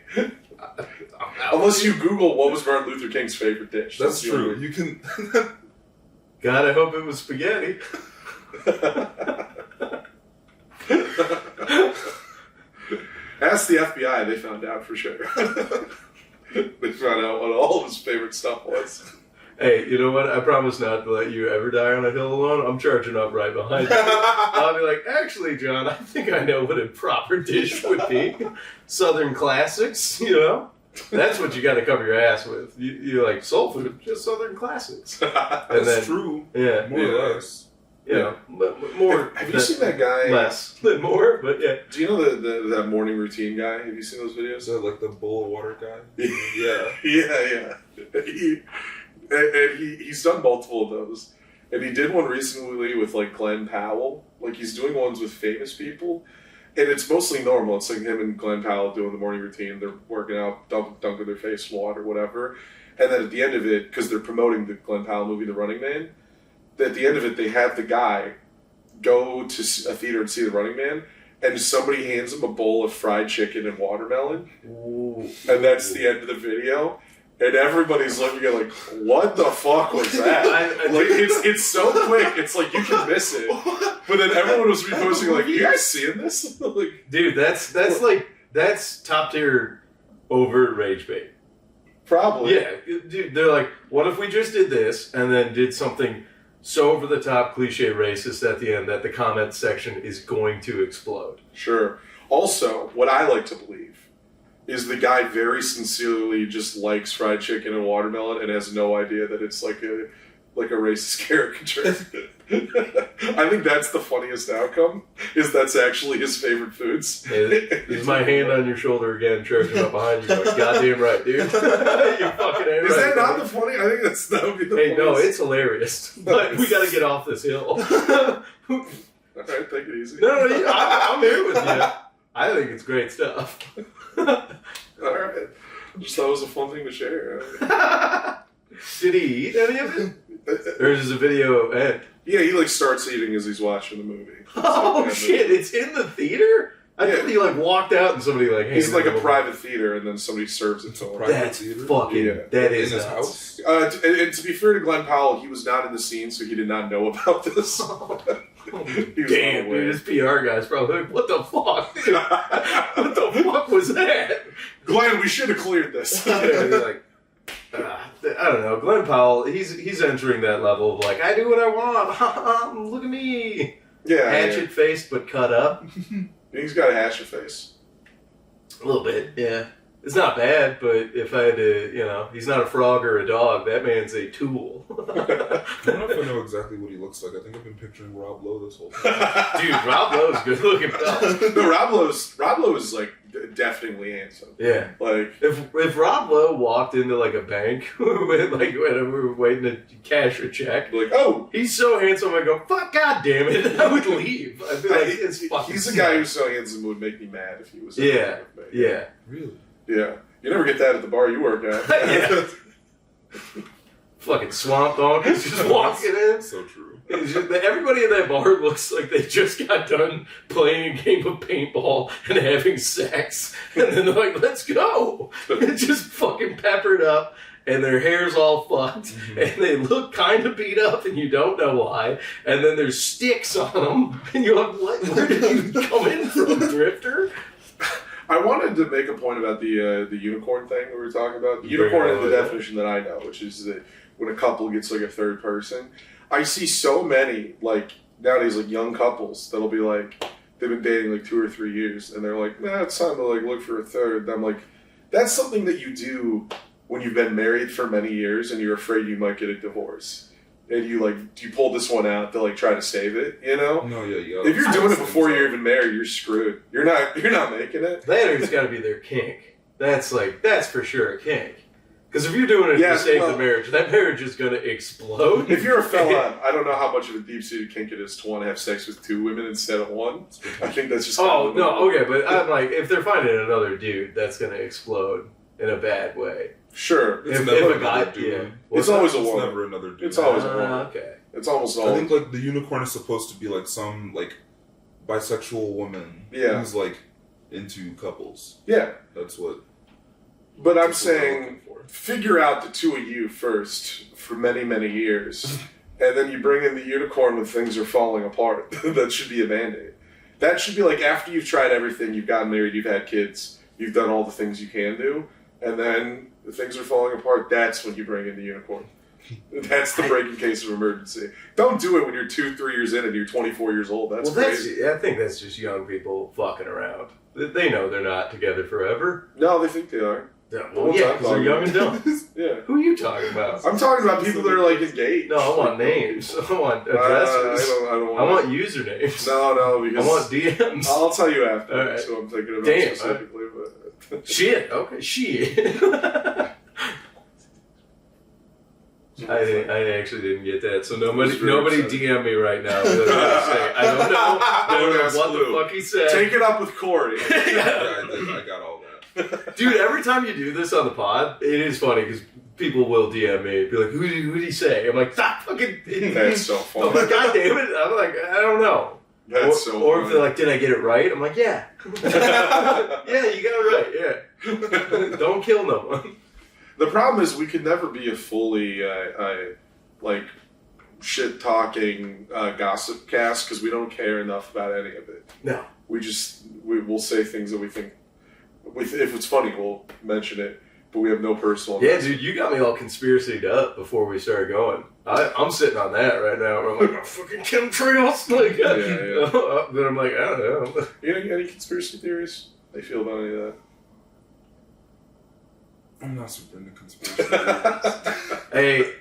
Unless you Google what was Martin Luther King's favorite dish. That's true. You can... God, I hope it was spaghetti. Ask the FBI, they found out for sure. They found out what all of his favorite stuff was. Hey, you know what? I promise not to let you ever die on a hill alone. I'm charging up right behind you. I'll be like, actually, John, I think I know what a proper dish would be. Southern classics, you know? That's what you got to cover your ass with. You're like, soul food, just Southern classics. That's true. Yeah. More or less. Yeah. More. Have you seen that guy? Less than more, but yeah. Do you know that morning routine guy? Have you seen those videos? Is that like the bowl of water guy? Yeah. He's done multiple of those. And he did one recently with like Glenn Powell. Like he's doing ones with famous people. And it's mostly normal. It's like him and Glenn Powell doing the morning routine. They're working out, dunking their face in water, whatever. And then at the end of it, because they're promoting the Glenn Powell movie, The Running Man, at the end of it, they have the guy go to a theater and see The Running Man, and somebody hands him a bowl of fried chicken and watermelon. Ooh. And that's the end of the video. And everybody's looking at like, what the fuck was that? Like, it's so quick. It's like you can miss it. But then everyone was reposting like, you guys seeing this? Like, dude, that's top tier overt rage bait. Probably. Yeah, dude. They're like, what if we just did this and then did something so over the top, cliche, racist at the end that the comment section is going to explode? Sure. Also, what I like to believe is the guy very sincerely just likes fried chicken and watermelon and has no idea that it's like a racist caricature. I think that's the funniest outcome, is that's actually his favorite foods. Hey, this is my hand on your shoulder again, charging up behind you. Like, goddamn right, dude. You fucking ain't Is right, that not dude. the funny? I think that would be the Hey, no, funniest. it's hilarious. But we gotta get off this hill. All right, take it easy. No, I'm here with you. I think it's great stuff. All right. Just thought it was a fun thing to share. Did he eat any of it? Or is this a video of Ed? Yeah, he like starts eating as he's watching the movie. Oh shit! It's in the theater. I thought he like walked out and somebody like. He's handed like him a over. private theater, and then somebody serves it to him. That's theater? fucking. Yeah. That In is his nuts. house? And to be fair to Glenn Powell, he was not in the scene, so he did not know about this. He was Damn, unaware. dude, his PR guy's probably like, what the fuck? Dude? What the fuck was that? Glenn, we should have cleared this. Yeah, he's like, I don't know. Glenn Powell, he's entering that level of like, I do what I want. Look at me. Yeah, Hatchet faced but cut up. he's got a hatchet face. A little bit, yeah. It's not bad, but if I had to, he's not a frog or a dog. That man's a tool. I don't know if I know exactly what he looks like. I think I've been picturing Rob Lowe this whole time. Dude, Rob Lowe's good looking. No, Rob Lowe is like deafeningly handsome. Yeah. Like If Rob Lowe walked into like a bank when we were waiting to cash a check, like, oh, he's so handsome, I go, fuck, god damn it, I would leave. I'd be like, it's fucking he's the guy who's so handsome it would make me mad if he was. Yeah, yeah. Really? Yeah. You never get that at the bar you work at. Yeah. Fucking swamp donkeys just walking in. So true. Everybody in that bar looks like they just got done playing a game of paintball and having sex. And then they're like, let's go. And just fucking peppered up. And their hair's all fucked. Mm-hmm. And they look kind of beat up and you don't know why. And then there's sticks on them. And you're like, what? Where did you come in from, Drifter? I wanted to make a point about the unicorn thing we were talking about. The Bring unicorn it is the on. definition that I know, which is that when a couple gets like a third person. I see so many, like, nowadays, like, young couples that'll be like, they've been dating like 2 or 3 years, and they're like, nah, it's time to like look for a third. And I'm like, that's something that you do when you've been married for many years and you're afraid you might get a divorce. And you pull this one out to like try to save it, you know? No, yeah. If you're doing it before you're even married, you're screwed. You're not making it. That has got to be their kink. That's for sure a kink. Because if you're doing it Yes, to save well- the marriage, that marriage is going to explode. If you're a fella, I don't know how much of a deep-seated kink it is to want to have sex with 2 women instead of 1. I think that's just... Oh, no, okay, but I'm like, if they're finding another dude, that's going to explode in a bad way. Sure. It's If never a guy, another dude. yeah. It's always a It's woman. never another dude. It's always a woman. Okay. It's almost I all... think like the unicorn is supposed to be like some like bisexual woman Yeah. who's like into couples. Yeah. That's what. But I'm that's what we're saying, looking for. figure out the 2 of you first for many, many years. And then you bring in the unicorn when things are falling apart. That should be a Band-Aid. That should be like after you've tried everything, you've gotten married, you've had kids, you've done all the things you can do, and then the things are falling apart, that's when you bring in the unicorn. That's the break in case of emergency. Don't do it when you're 2-3 years in and you're 24 years old. That's crazy. I think that's just young people fucking around. They know they're not together forever. No, they think they are. Well, yeah, because they're young and dumb. Yeah. Who are you talking about? I'm talking about people that are like engaged. No, I want names. I want I addresses. don't I want usernames. No, because I want DMs. I'll tell you after. All right. So I'm thinking about Damn, specifically, but Shit. Okay. Shit. I actually didn't get that. So nobody DM me right now. Because I don't know. I don't know what the fuck he said. take it up with Kory. Yeah, I got all that. Dude, every time you do this on the pod, it is funny because people will DM me, be like, who'd he say? I'm like, stop fucking. That's so funny. I'm like, God damn it! I'm like, I don't know. That's so Or if funny. they're like, did I get it right? I'm like, yeah. Yeah, you got it right. Yeah. Don't kill no one. The problem is we could never be a fully like shit talking gossip cast because we don't care enough about any of it. No. We'll say things that we think if it's funny we'll mention it, but we have no personal. Yeah, dude, you got me all conspiracy'd up before we started going. I'm sitting on that right now. Where I'm like, oh, fucking chemtrails. Like, yeah. Then I'm like, I don't know. You got any conspiracy theories? How you feel about any of that? I'm not super into conspiracy theories. Hey,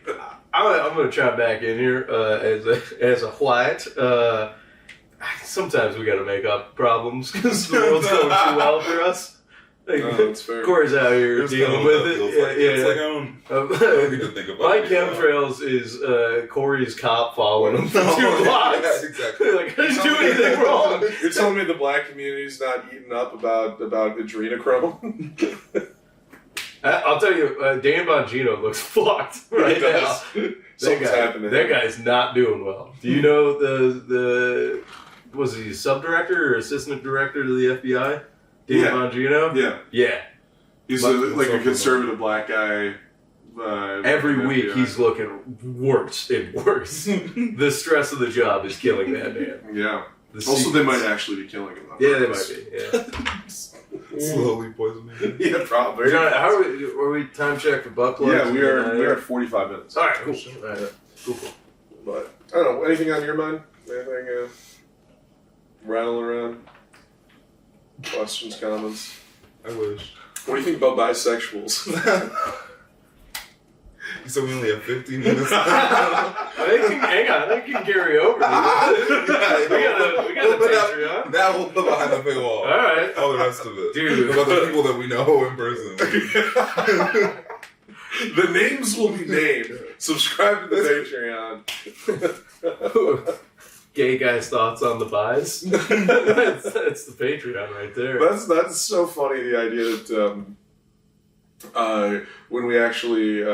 I'm gonna chime back in here as a white. Sometimes we gotta make up problems because the world's going too well for us. Like, No, that's fair. Corey's out here It's dealing kind of with what it. feels like. It's like I don't need to think about My it. chemtrails is Corey's cop following him for No, 2 blocks. yeah, exactly. Like, I didn't do anything wrong. You're telling me the black community's not eating up about adrenochrome? I'll tell you, Dan Bongino looks fucked right now. Something's happening. That guy's not doing well. Do you know the was he sub-director or assistant director to the FBI? Dan Bongino? Yeah. Yeah. He's But- like a conservative black guy. Every from week FBI. he's looking worse and worse. The stress of the job is killing that man. Yeah. The Also, secrets. they might actually be killing him. on Yeah, they purpose. might be. Yeah. Slowly poisoning. Yeah, probably. John, how are we time check for butt plugs? Yeah, we're at 45 minutes. All right, cool. All right, cool. But I don't know. Anything on your mind? Anything rattling around? Questions, comments? I wish. What do you think about bisexuals? So we only have 15 minutes. Hang on, they can carry over. Dude. we got a Patreon. That will put behind the paywall. All right. All the rest of it. Dude. About the people that we know in person. The names will be named. Subscribe to the Patreon. Gay guys' thoughts on the buys. that's the Patreon right there. That's so funny, the idea that when we actually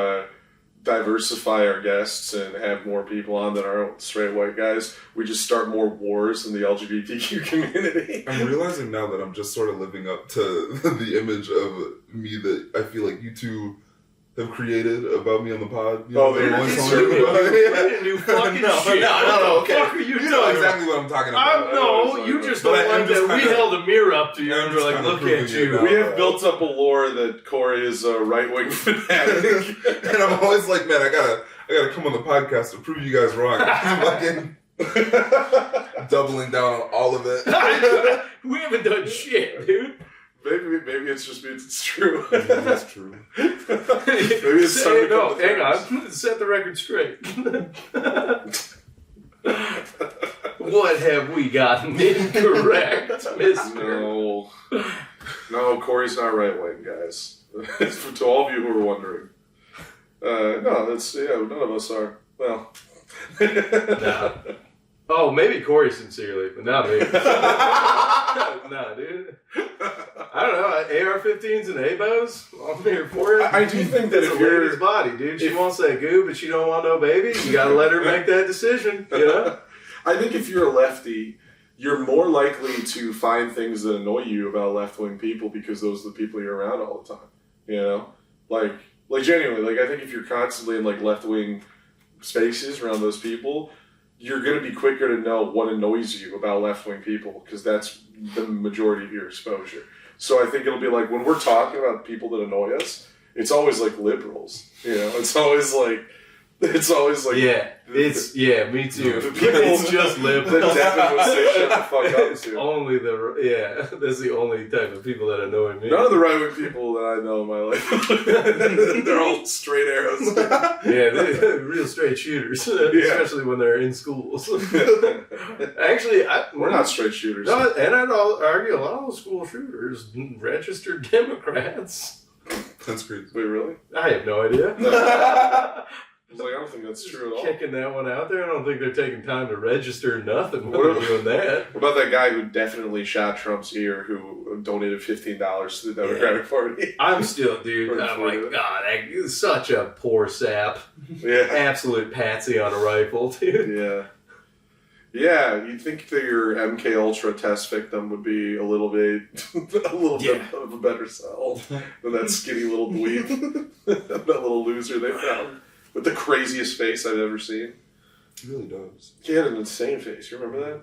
diversify our guests and have more people on than our own straight white guys, we just start more wars in the LGBTQ community. I'm realizing now that I'm just sort of living up to the image of me that I feel like you two have created about me on the pod. You Oh, know, they're always conservative. talking about it. New fucking No, shit. no, What okay. the fuck are you You know talking exactly what I'm talking about. No, you just But don't I'm like just that we kinda- held a mirror up to you I'm and just we're like, kinda look proving at it you. now. We have built up a lore that Kory is a right-wing fanatic. And I'm always like, man, I gotta come on the podcast to prove you guys wrong. I'm fucking doubling down on all of it. We haven't done shit, dude. Maybe it's just means it's true. That's true. Maybe it's time to No, come to hang terms. on. Set the record straight. What have we gotten incorrect, mister? No, Kory's not right-wing, guys. To all of you who are wondering. None of us are. Well. Nah. Oh, maybe Kory sincerely, but not me. Nah, dude. I don't know. AR-15s and ABOs? I'm here for it. I do think that It's if a you're... lady's body, dude. She wants that goo, but she don't want no baby. You gotta let her make that decision, you know? I think if you're a lefty, you're more likely to find things that annoy you about left-wing people because those are the people you're around all the time. You know? Like genuinely, I think if you're constantly in, left-wing spaces around those people, you're going to be quicker to know what annoys you about left-wing people because that's the majority of your exposure. So I think it'll be like, when we're talking about people that annoy us, it's always liberals. You know? It's always like... Yeah, me too. The people It's just liberals. that Devin would say shut the fuck up to. Only that's the only type of people that annoy me. None of the right-wing people that I know in my life, they're all straight arrows. Yeah, they're real straight shooters, especially when they're in schools. Actually, We're not straight shooters. No, and I'd argue a lot of school shooters registered Democrats. That's crazy. Wait, really? I have no idea. I was like, I don't think that's true at all. Kicking that one out there. I don't think they're taking time to register nothing when they're doing that. What about that guy who definitely shot Trump's ear who donated $15 to the Democratic Party? I'm still, dude, oh my God, that is such a poor sap. Yeah. Absolute patsy on a rifle, dude. Yeah. Yeah, you'd think that your MK Ultra test victim would be a little bit of a better sell than that skinny little dweeb, that little loser they found with the craziest face I've ever seen. He really does. He had an insane face. You remember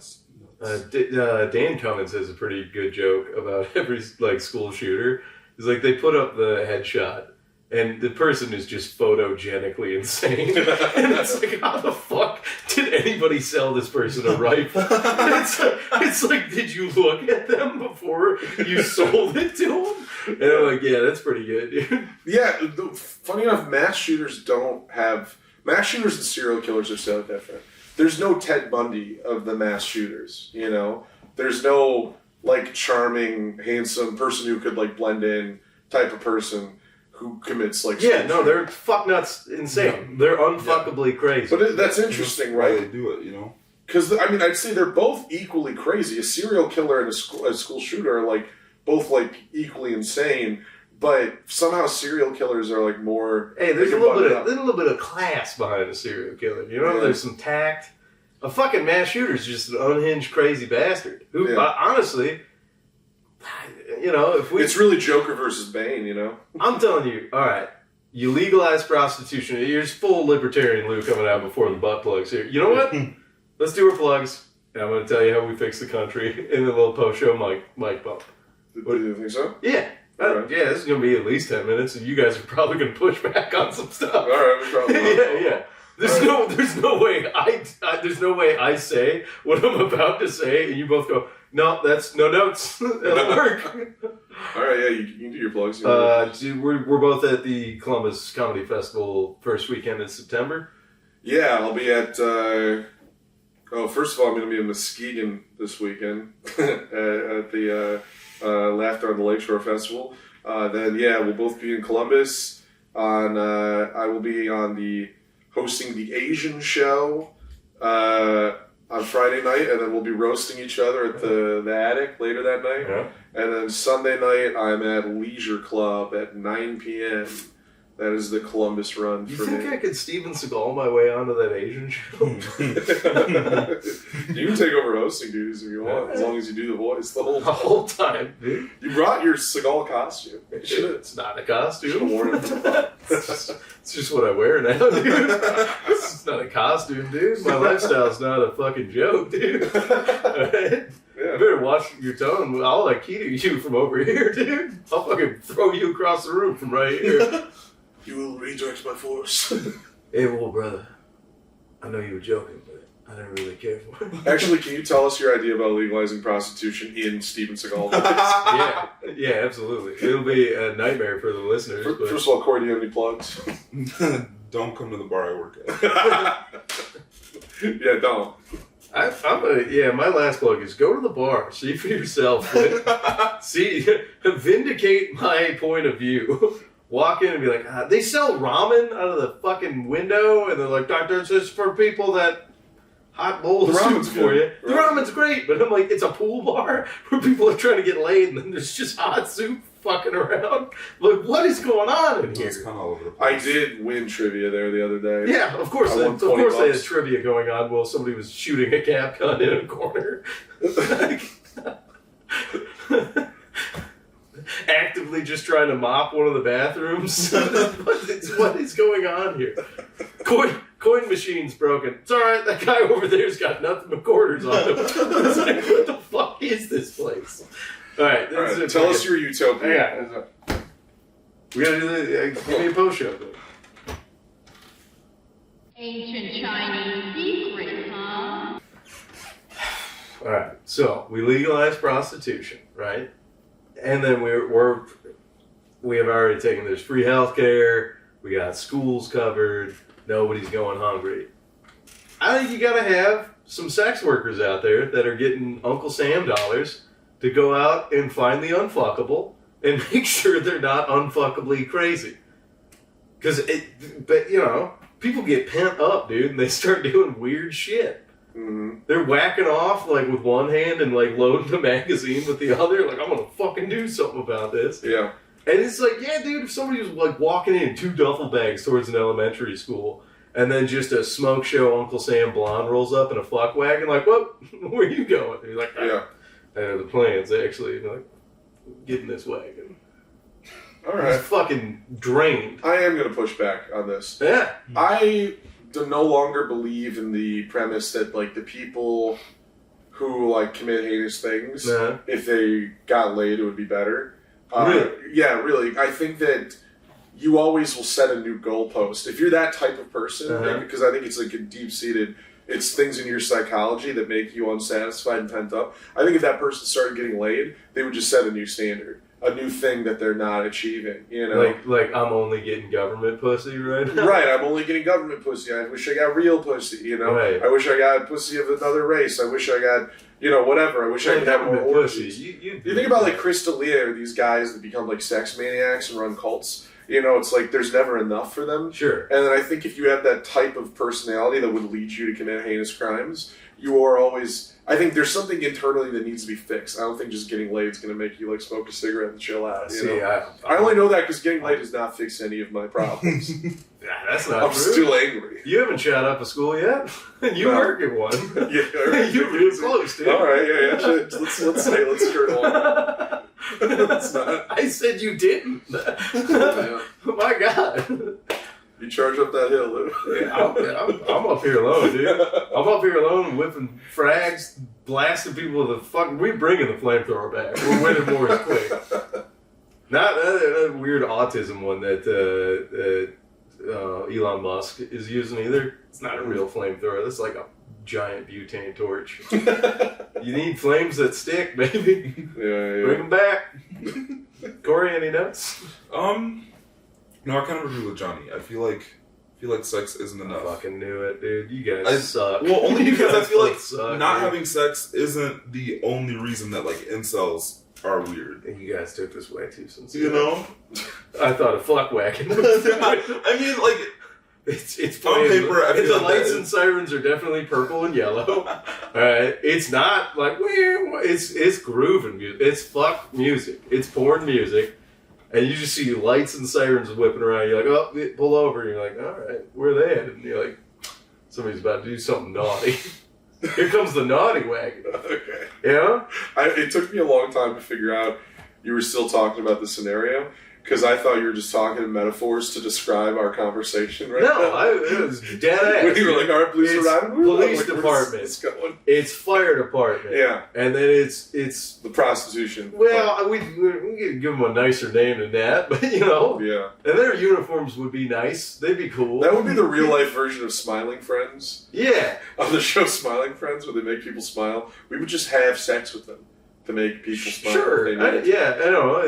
that? Dan Cummins has a pretty good joke about every school shooter. It's like they put up the headshot, and the person is just photogenically insane. And it's like, how the fuck did anybody sell this person a rifle? It's like, did you look at them before you sold it to them? And I'm like, yeah, that's pretty good, dude. Yeah, funny enough, mass shooters and serial killers are so different. There's no Ted Bundy of the mass shooters, you know? There's no, charming, handsome person who could, blend in type of person who commits they're fuck nuts insane. They're unfuckably crazy. But that's interesting, right? They do it, you know. Because I'd say they're both equally crazy. A serial killer and a school shooter are both equally insane. But somehow serial killers are more. Hey, there's a little bit of class behind a serial killer. You know, Yeah. There's some tact. A fucking mass shooter's just an unhinged, crazy bastard. Who, honestly, you know, it's really Joker versus Bane, you know? I'm telling you, all right, you legalize prostitution. Here's full libertarian Lou coming out before the butt plugs here. You know what? Let's do our plugs, and I'm going to tell you how we fix the country in the little post-show mic bump. Do you think so? Yeah. Right. Yeah, this is going to be at least 10 minutes, and you guys are probably going to push back on some stuff. All right, we probably will. Yeah. There's no way I say what I'm about to say, and you both go, no, that's no notes. That'll work. All right, yeah, you can do your plugs. We're both at the Columbus Comedy Festival first weekend in September. Yeah, I'll be at. First of all, I'm going to be in Muskegon this weekend at the Laughter on the Lakeshore Festival. Then we'll both be in Columbus. I will be hosting the Asian show on Friday night, and then we'll be roasting each other at the attic later that night. Yeah. And then Sunday night, I'm at Leisure Club at 9 p.m. That is the Columbus run You for think me. I could Steven Seagal my way onto that Asian show? You can take over hosting duties if you want, as long as you do the voice the whole The time. whole time, dude. You brought your Seagal costume. It's not a costume. Should've worn it. It's just what I wear now, dude. It's not a costume, dude. My lifestyle's not a fucking joke, dude. Alright? Yeah. You better watch your tone. I'll key to you from over here, dude. I'll fucking throw you across the room from right here. You will redirect my force. Hey, well, brother. I know you were joking, but I didn't really care for it. Actually, can you tell us your idea about legalizing prostitution in Steven Seagal? Yeah, absolutely. It'll be a nightmare for the listeners. But... First of all, Kory, do you have any plugs? Don't come to the bar I work at. Yeah, don't. My last plug is go to the bar, see for yourself, vindicate my point of view. Walk in and be like, they sell ramen out of the fucking window, and they're like, Doctor, this is for people that hot bowl The soup ramen's for you. good. The ramen's great, but I'm like, it's a pool bar where people are trying to get laid, and then there's just hot soup fucking around. Like, what is going on in here? It's kind of all over the I place. did win trivia there the other day. Yeah, of course. I won Of course, they had $20. trivia going on while somebody was shooting a cap gun in a corner. Actively just trying to mop one of the bathrooms. What is going on here? Coin machine's broken. It's alright, that guy over there's got nothing but quarters on him. It's like, what the fuck is this place? Alright, Tell us your utopia. Yeah. We gotta do the. Give me a post show. Ancient Chinese secret, huh? Alright, so we legalize prostitution, right? And then we have already taken, there's free healthcare, we got schools covered, nobody's going hungry. I think you gotta have some sex workers out there that are getting Uncle Sam dollars to go out and find the unfuckable and make sure they're not unfuckably crazy. But people get pent up, dude, and they start doing weird shit. Mm-hmm. They're whacking off like with one hand and like loading the magazine with the other. Like, I'm gonna fucking do something about this. Yeah. And it's like, yeah, dude, if somebody was like walking in 2 duffel bags towards an elementary school, and then just a smoke show Uncle Sam blonde rolls up in a fuck wagon, like, what? Where are you going? And you're like, Yeah. The plans actually, like, get in this wagon. All right. It's fucking drained. I am going to push back on this. Yeah. I do no longer believe in the premise that, like, the people who, like, commit heinous things, Nah. if they got laid, it would be better. Really? Yeah, really. I think that you always will set a new goalpost. If you're that type of person, because I think it's, like, a deep-seated... It's things in your psychology that make you unsatisfied and pent up. I think if that person started getting laid, they would just set a new standard. A new thing that they're not achieving, you know? Like I'm only getting government pussy right now. Right, I'm only getting government pussy. I wish I got real pussy, you know? Right. I wish I got pussy of another race. I wish I got, you know, whatever. I wish I could have more Government pussy. orgies. You You think about, like, Chris D'Elia or these guys that become, like, sex maniacs and run cults. You know, it's like there's never enough for them. Sure. And then I think if you have that type of personality that would lead you to commit heinous crimes, you are always... I think there's something internally that needs to be fixed. I don't think just getting laid is going to make you, like, smoke a cigarette and chill out. You know? I only know that because getting laid does not fix any of my problems. That's not I'm true. still angry. You haven't shot up a school yet. You No. work at one. Yeah, all right. You're real close, dude. All right, yeah. Let's skirt along. Let's not. I said you didn't. Yeah. My God. You charge up that hill, Lou. Yeah, I'm up here alone, dude. I'm up here alone whipping frags, blasting people with the fucking... We're bringing the flamethrower back. We're winning wars quick. Not that weird autism one that Elon Musk is using either. It's not a real flamethrower. That's like a giant butane torch. You need flames that stick, baby. Yeah. Bring them back. Kory, any notes? No, I kind of agree with Johnny. I feel like sex isn't I enough. fucking knew it, dude. You guys suck. Well, only because I feel like suck, not dude. having sex isn't the only reason that, like, incels are weird. And you guys took this way too sincere. You know? I thought a fuck wagon. I mean, like, it's on plain. paper, I feel The like lights and sirens are definitely purple and yellow. Alright, it's not like it's grooving music. It's fuck music. It's porn music. And you just see lights and sirens whipping around. You're like, oh, pull over. And you're like, all right, where are they at? And you're like, somebody's about to do something naughty. Here comes the naughty wagon. Okay. You know? It took me a long time to figure out you were still talking about the scenario. Because I thought you were just talking in metaphors to describe our conversation right now. No, it was dead ass. When you were like, all right, police It's arrived. police Like, department. where's this going? It's fire department. Yeah. And then it's The prostitution. well, we could give them a nicer name than that, but you know. Yeah. And their uniforms would be nice. They'd be cool. That would be the real life version of Smiling Friends. Yeah. On the show Smiling Friends, where they make people smile, we would just have sex with them to make people smile. Sure. if they needed to. Yeah, I don't know.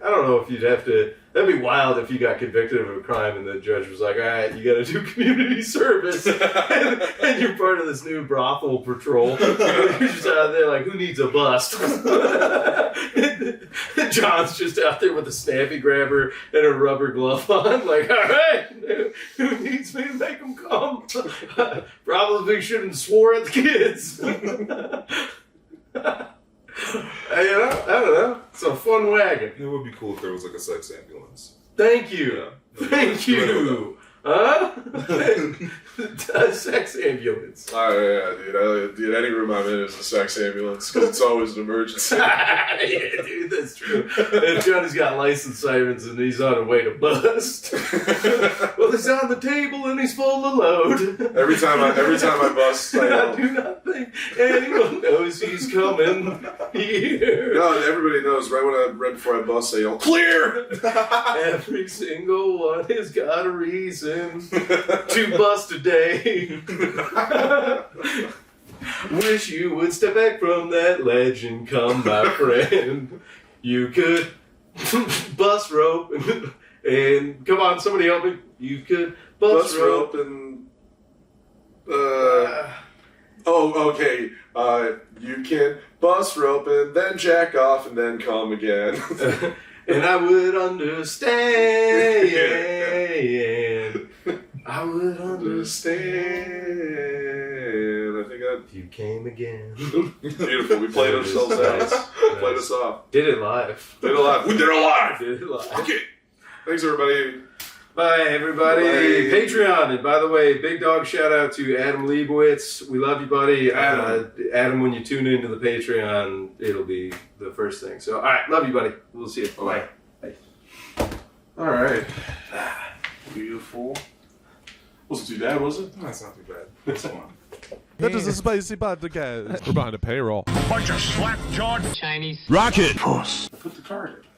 I don't know if you'd have to. That'd be wild if you got convicted of a crime and the judge was like, all right, you got to do community service. and you're part of this new brothel patrol. You're just out there like, who needs a bust? John's just out there with a snappy grabber and a rubber glove on. Like, all right, who needs me to make them come? Probably shouldn't swore at the kids. I don't know. It's a fun wagon. It would be cool if there was, like, a sex ambulance. Thank you. Yeah. Thank you. Huh? A sex ambulance. Oh, yeah, dude. Any room I'm in is a sex ambulance because it's always an emergency. Yeah, dude, that's true. And Johnny's got license sirens and he's on his way to bust. Well, he's on the table and he's full of load. Every time I bust, I do not think anyone knows he's coming here. No, everybody knows. Right before I bust, I yell, "Clear!" Every single one has got a reason to bust today. Wish you would step back from that ledge and come, my friend. You could bust rope and come on, somebody help me. You could bust rope and okay. You can bust rope and then jack off and then come again. and I would understand. I I would understand. I think if you came again. beautiful. We played ourselves out. Nice. Played us off. Did it live. Did it live. We did it live. Did it live. Okay. Thanks, everybody. Bye, everybody. Bye. Patreon. And by the way, big dog shout out to Adam Leibowitz. We love you, buddy. Adam, when you tune into the Patreon, it'll be the first thing. So, all right. Love you, buddy. We'll see you. Bye. Bye. All right. Beautiful. Wasn't too bad, was it? No, it's not too bad. It's fun. That is a spicy podcast. We're behind a paywall. Chinese. Rocket! I put the card in.